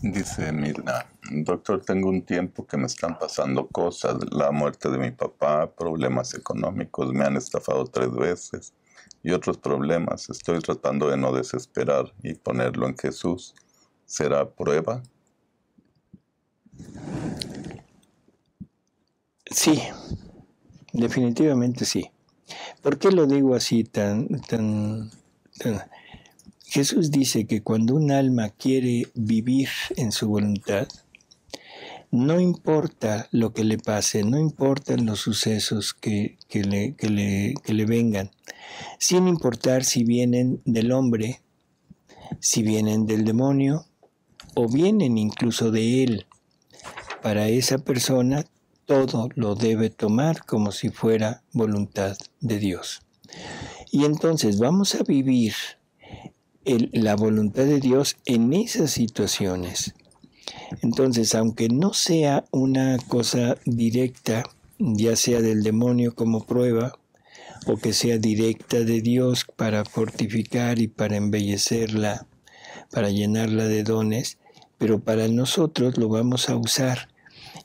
Dice Mirna, doctor, tengo un tiempo que me están pasando cosas, la muerte de mi papá, problemas económicos, me han estafado 3 veces y otros problemas. Estoy tratando de no desesperar y ponerlo en Jesús. ¿Será prueba? Sí, definitivamente sí. ¿Por qué lo digo así tan? Jesús dice que cuando un alma quiere vivir en su voluntad, No importa lo que le pase, no importan los sucesos que le vengan, sin importar si vienen del hombre, si vienen del demonio o vienen incluso de él. Para esa persona todo lo debe tomar como si fuera voluntad de Dios. Y entonces vamos a vivir la voluntad de Dios en esas situaciones. Entonces, aunque no sea una cosa directa, ya sea del demonio como prueba, o que sea directa de Dios para fortificar y para embellecerla, para llenarla de dones, pero para nosotros lo vamos a usar.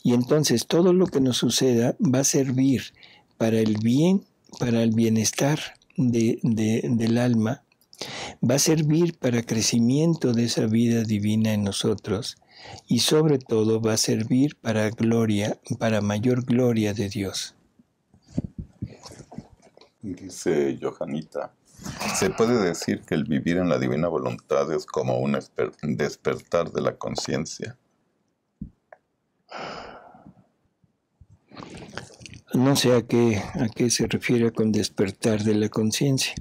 Y entonces todo lo que nos suceda va a servir para el bien, para el bienestar del alma, va a servir para crecimiento de esa vida divina en nosotros y sobre todo va a servir para gloria, para mayor gloria de Dios. Dice Johanita, ¿se puede decir que el vivir en la divina voluntad es como un despertar de la conciencia? No sé a qué se refiere con despertar de la conciencia.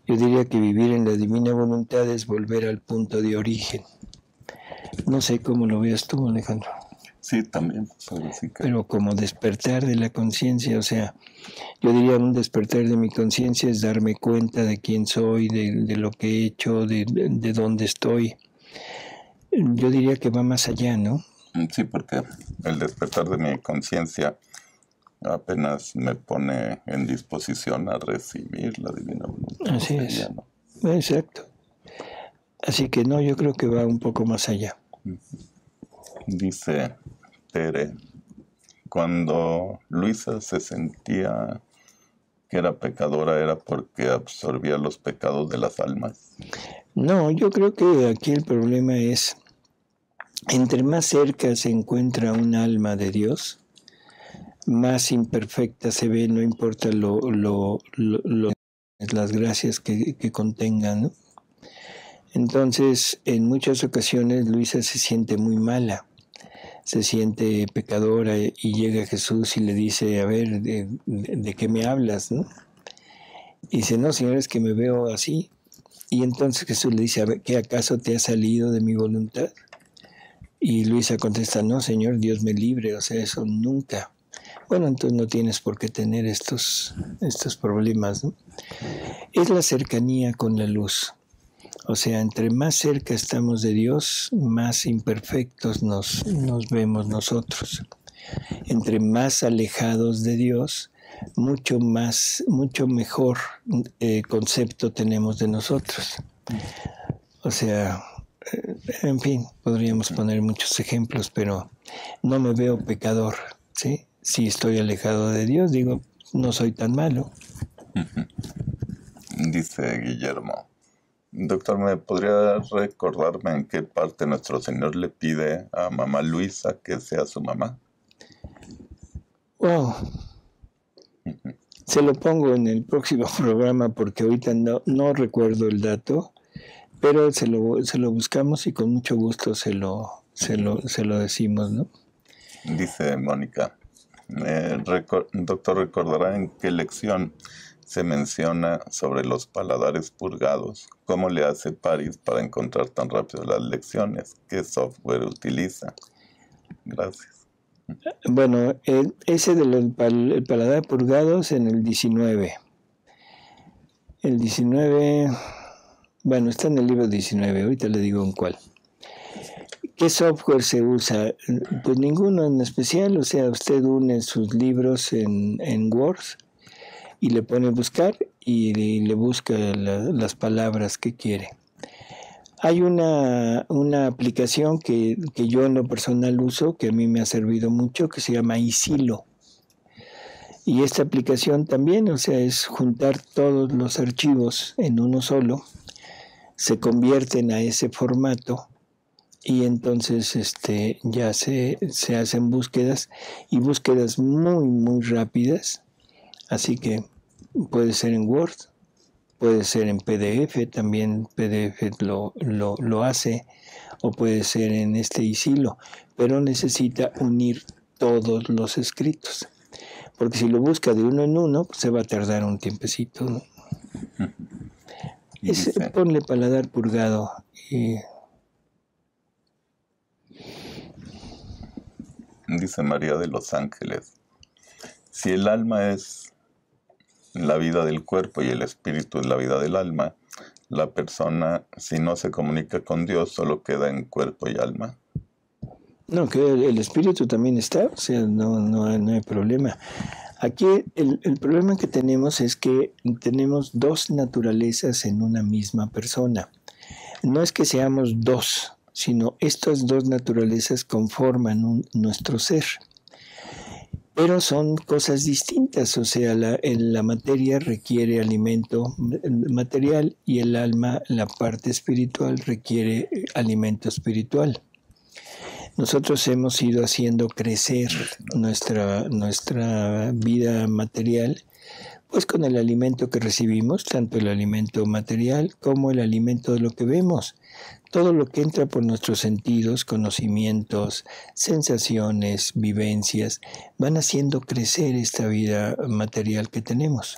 Yo diría que vivir en la divina voluntad es volver al punto de origen. No sé cómo lo veas tú, Alejandro. Sí, también. Pero como despertar de la conciencia, o sea, yo diría un despertar de mi conciencia es darme cuenta de quién soy, de lo que he hecho, de dónde estoy. Yo diría que va más allá, ¿no? Sí, porque el despertar de mi conciencia apenas me pone en disposición a recibir la divina voluntad. Así es. ¿No? Exacto. Así que no, yo creo que va un poco más allá. Dice Tere, cuando Luisa se sentía que era pecadora, ¿era porque absorbía los pecados de las almas? No, yo creo que aquí el problema es, entre más cerca se encuentra un alma de Dios, más imperfecta se ve, no importa las gracias que contengan, ¿no? Entonces, en muchas ocasiones Luisa se siente muy mala, se siente pecadora y llega Jesús y le dice, a ver, ¿de qué me hablas, no? Y dice, no, Señor, es que me veo así. Y entonces Jesús le dice, a ver, ¿qué acaso te ha salido de mi voluntad? Y Luisa contesta, no, Señor, Dios me libre, o sea, eso nunca. Bueno, entonces no tienes por qué tener estos problemas, ¿no? Es la cercanía con la luz. O sea, entre más cerca estamos de Dios, más imperfectos nos vemos nosotros. Entre más alejados de Dios, mucho mejor concepto tenemos de nosotros. O sea, en fin, podríamos poner muchos ejemplos, pero no me veo pecador, ¿sí? Si estoy alejado de Dios, digo, no soy tan malo. Dice Guillermo, doctor, ¿me podría recordarme en qué parte nuestro Señor le pide a mamá Luisa que sea su mamá? Wow. Se lo pongo en el próximo programa porque ahorita no recuerdo el dato, pero se lo buscamos y con mucho gusto se lo decimos, ¿no? Dice Mónica, doctor, ¿recordará en qué lección se menciona sobre los paladares purgados? ¿Cómo le hace París para encontrar tan rápido las lecciones? ¿Qué software utiliza? Gracias. Bueno, ese el paladar purgados en el 19. El 19, bueno, está en el libro 19, ahorita le digo en cuál. ¿Qué software se usa? Pues ninguno en especial, o sea, usted une sus libros en Word y le pone buscar y le busca las palabras que quiere. Hay una aplicación que yo en lo personal uso, que a mí me ha servido mucho, que se llama Isilo. Y esta aplicación también, o sea, es juntar todos los archivos en uno solo, se convierten a ese formato y entonces ya se hacen búsquedas y búsquedas muy, muy rápidas. Así que puede ser en Word Puede ser en PDF, también PDF lo hace, o puede ser en este ISILO, pero necesita unir todos los escritos. Porque si lo busca de uno en uno, pues se va a tardar un tiempecito, ¿no? Ponle paladar purgado y... Dice María de los Ángeles, si el alma es la vida del cuerpo y el espíritu es la vida del alma, la persona, si no se comunica con Dios, solo queda en cuerpo y alma. No, que el espíritu también está, o sea, no hay problema. Aquí el problema que tenemos es que tenemos dos naturalezas en una misma persona. No es que seamos dos, sino estas dos naturalezas conforman nuestro ser. Pero son cosas distintas, o sea, la materia requiere alimento material y el alma, la parte espiritual, requiere alimento espiritual. Nosotros hemos ido haciendo crecer nuestra vida material, pues con el alimento que recibimos, tanto el alimento material como el alimento de lo que vemos. Todo lo que entra por nuestros sentidos, conocimientos, sensaciones, vivencias, van haciendo crecer esta vida material que tenemos.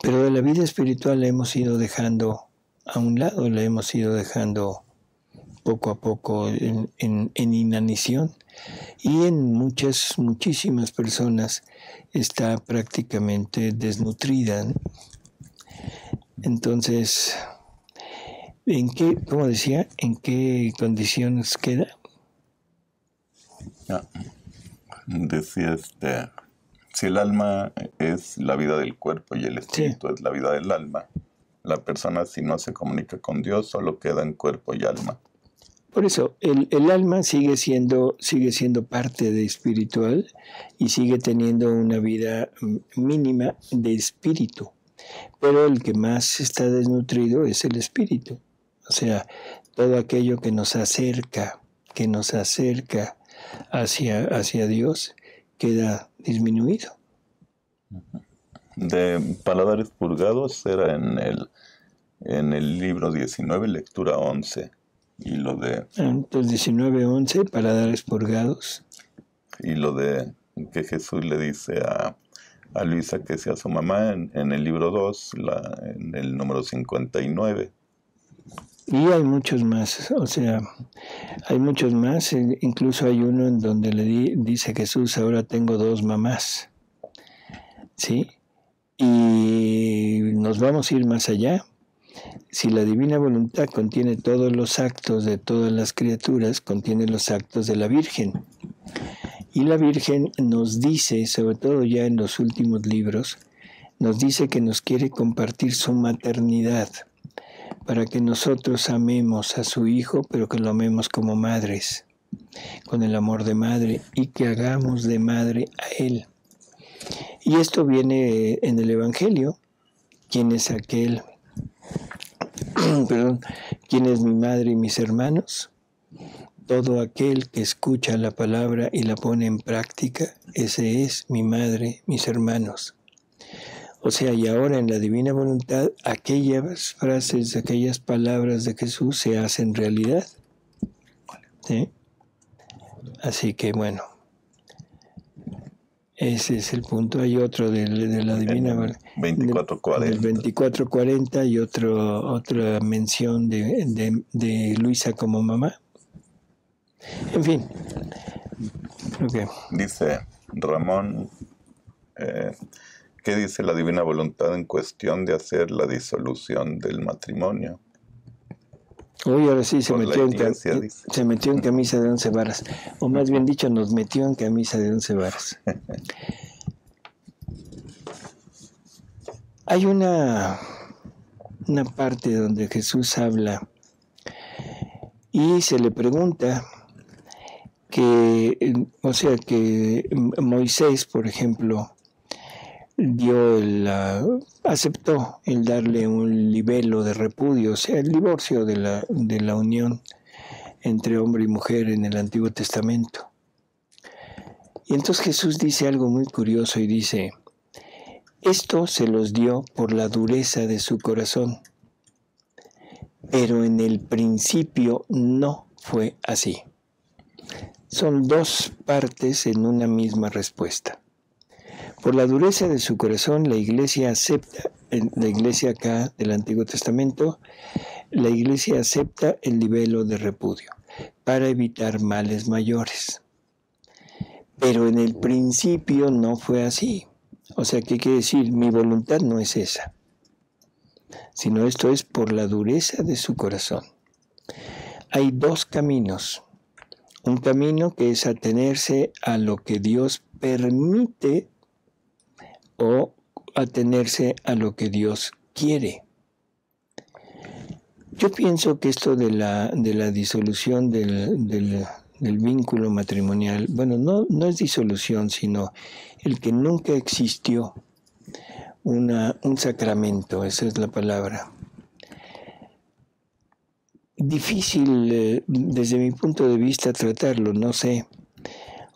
Pero de la vida espiritual la hemos ido dejando a un lado, la hemos ido dejando poco a poco en inanición, y en muchísimas personas está prácticamente desnutrida. Entonces, ¿en qué condiciones queda? Decía si el alma es la vida del cuerpo y el espíritu es la vida del alma, la persona, si no se comunica con Dios, solo queda en cuerpo y alma. Por eso, el alma sigue siendo parte de espiritual y sigue teniendo una vida mínima de espíritu. Pero el que más está desnutrido es el espíritu. O sea, todo aquello que nos acerca hacia Dios, queda disminuido. De Paladares Purgados era en el libro 19, lectura 11. Y lo de... Entonces 19:11, Paladares Purgados. Y lo de que Jesús le dice a Luisa que sea su mamá en el libro 2, en el número 59. Y hay muchos más, o sea, hay muchos más, incluso hay uno en donde le dice Jesús, ahora tengo 2 mamás, ¿sí? Y nos vamos a ir más allá. Si la divina voluntad contiene todos los actos de todas las criaturas, contiene los actos de la Virgen. Y la Virgen nos dice, sobre todo ya en los últimos libros, nos dice que nos quiere compartir su maternidad, para que nosotros amemos a su Hijo, pero que lo amemos como madres, con el amor de madre, y que hagamos de madre a Él. Y esto viene en el Evangelio. ¿Quién es aquel? ¿Quién es mi madre y mis hermanos? Todo aquel que escucha la palabra y la pone en práctica, ese es mi madre, mis hermanos. O sea, y ahora en la divina voluntad, aquellas frases, aquellas palabras de Jesús se hacen realidad. ¿Sí? Así que bueno, ese es el punto. Hay otro de la divina voluntad. 24:40. El 24:40 y otra mención de Luisa como mamá. En fin. Okay. Dice Ramón, ¿qué dice la divina voluntad en cuestión de hacer la disolución del matrimonio? Hoy ahora sí se metió en camisa de 11 varas, o más bien dicho, nos metió en camisa de 11 varas. Hay una parte donde Jesús habla y se le pregunta que Moisés, por ejemplo, aceptó el darle un libelo de repudio, o sea, el divorcio de la unión entre hombre y mujer en el Antiguo Testamento. Y entonces Jesús dice algo muy curioso y dice, Esto se los dio por la dureza de su corazón, pero en el principio no fue así. Son dos partes en una misma respuesta. Por la dureza de su corazón, la iglesia acepta, la iglesia acá del Antiguo Testamento, la iglesia acepta el libelo de repudio para evitar males mayores. Pero en el principio no fue así. O sea, ¿qué quiere decir? Mi voluntad no es esa, sino esto es por la dureza de su corazón. Hay dos caminos. Un camino que es atenerse a lo que Dios permite o atenerse a lo que Dios quiere. Yo pienso que esto de la disolución del vínculo matrimonial, bueno, no es disolución, sino el que nunca existió un sacramento, esa es la palabra. Difícil desde mi punto de vista tratarlo, no sé.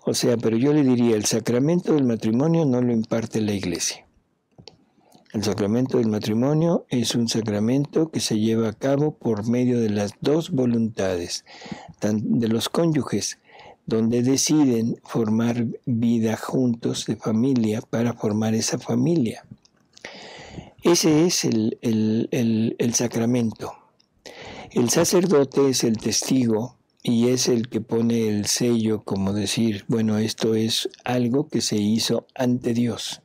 O sea, pero yo le diría, el sacramento del matrimonio no lo imparte la iglesia. El sacramento del matrimonio es un sacramento que se lleva a cabo por medio de las dos voluntades de los cónyuges, donde deciden formar vida juntos de familia para formar esa familia. Ese es el sacramento. El sacerdote es el testigo y es el que pone el sello, como decir, bueno, esto es algo que se hizo ante Dios.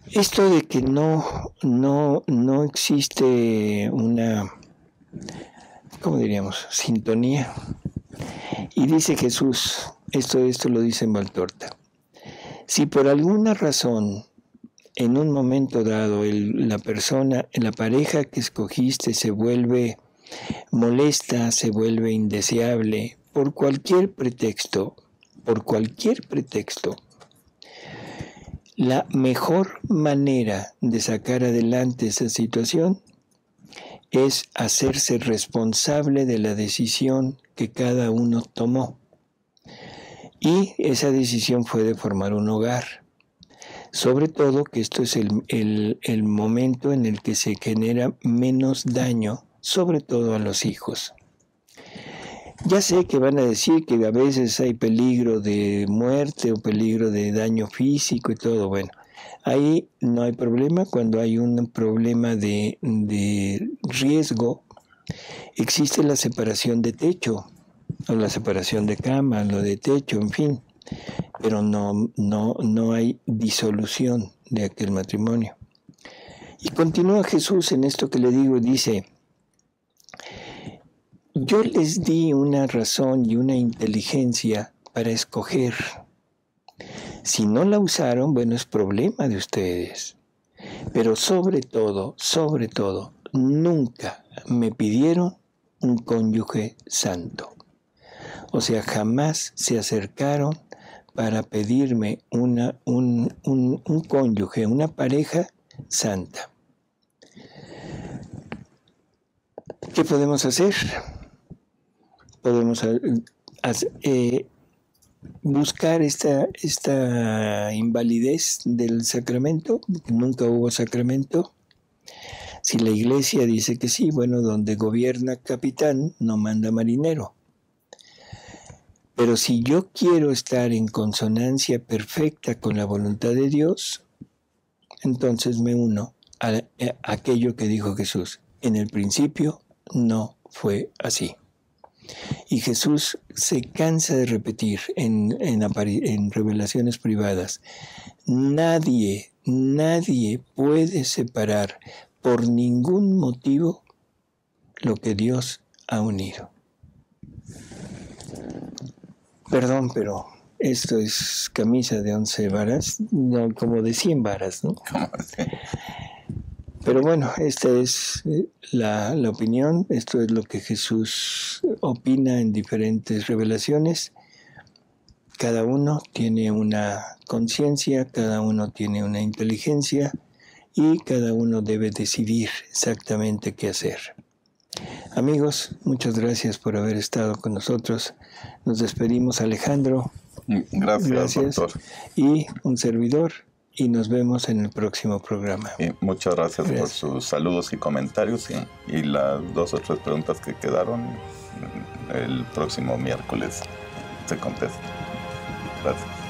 Esto de que no existe una, ¿cómo diríamos?, sintonía. Y dice Jesús, esto lo dice en Valtorta, si por alguna razón en un momento dado la pareja que escogiste se vuelve molesta, se vuelve indeseable, por cualquier pretexto, la mejor manera de sacar adelante esa situación es hacerse responsable de la decisión que cada uno tomó. Y esa decisión fue de formar un hogar. Sobre todo que esto es el momento en el que se genera menos daño, sobre todo a los hijos. Ya sé que van a decir que a veces hay peligro de muerte o peligro de daño físico y todo. Bueno, ahí no hay problema. Cuando hay un problema de riesgo, existe la separación de techo, o la separación de cama, lo de techo, en fin. Pero no hay disolución de aquel matrimonio. Y continúa Jesús en esto que le digo, dice, yo les di una razón y una inteligencia para escoger. Si no la usaron, bueno, es problema de ustedes. Pero sobre todo, nunca me pidieron un cónyuge santo. O sea, jamás se acercaron para pedirme un cónyuge, una pareja santa. ¿Qué podemos hacer? Podemos buscar esta invalidez del sacramento. Nunca hubo sacramento. Si la iglesia dice que sí, bueno, donde gobierna capitán, no manda marinero. Pero si yo quiero estar en consonancia perfecta con la voluntad de Dios, entonces me uno a aquello que dijo Jesús. En el principio no fue así. Y Jesús se cansa de repetir en revelaciones privadas, nadie puede separar por ningún motivo lo que Dios ha unido. Perdón, pero esto es camisa de 11 varas, no, como de 100 varas, ¿no? Pero bueno, esta es la opinión, esto es lo que Jesús opina en diferentes revelaciones. Cada uno tiene una conciencia, cada uno tiene una inteligencia y cada uno debe decidir exactamente qué hacer. Amigos, muchas gracias por haber estado con nosotros. Nos despedimos, Alejandro. Gracias, doctor. Y un servidor, y nos vemos en el próximo programa. Y muchas gracias por sus saludos y comentarios y las 2 o 3 preguntas que quedaron. El próximo miércoles se contesta. Gracias.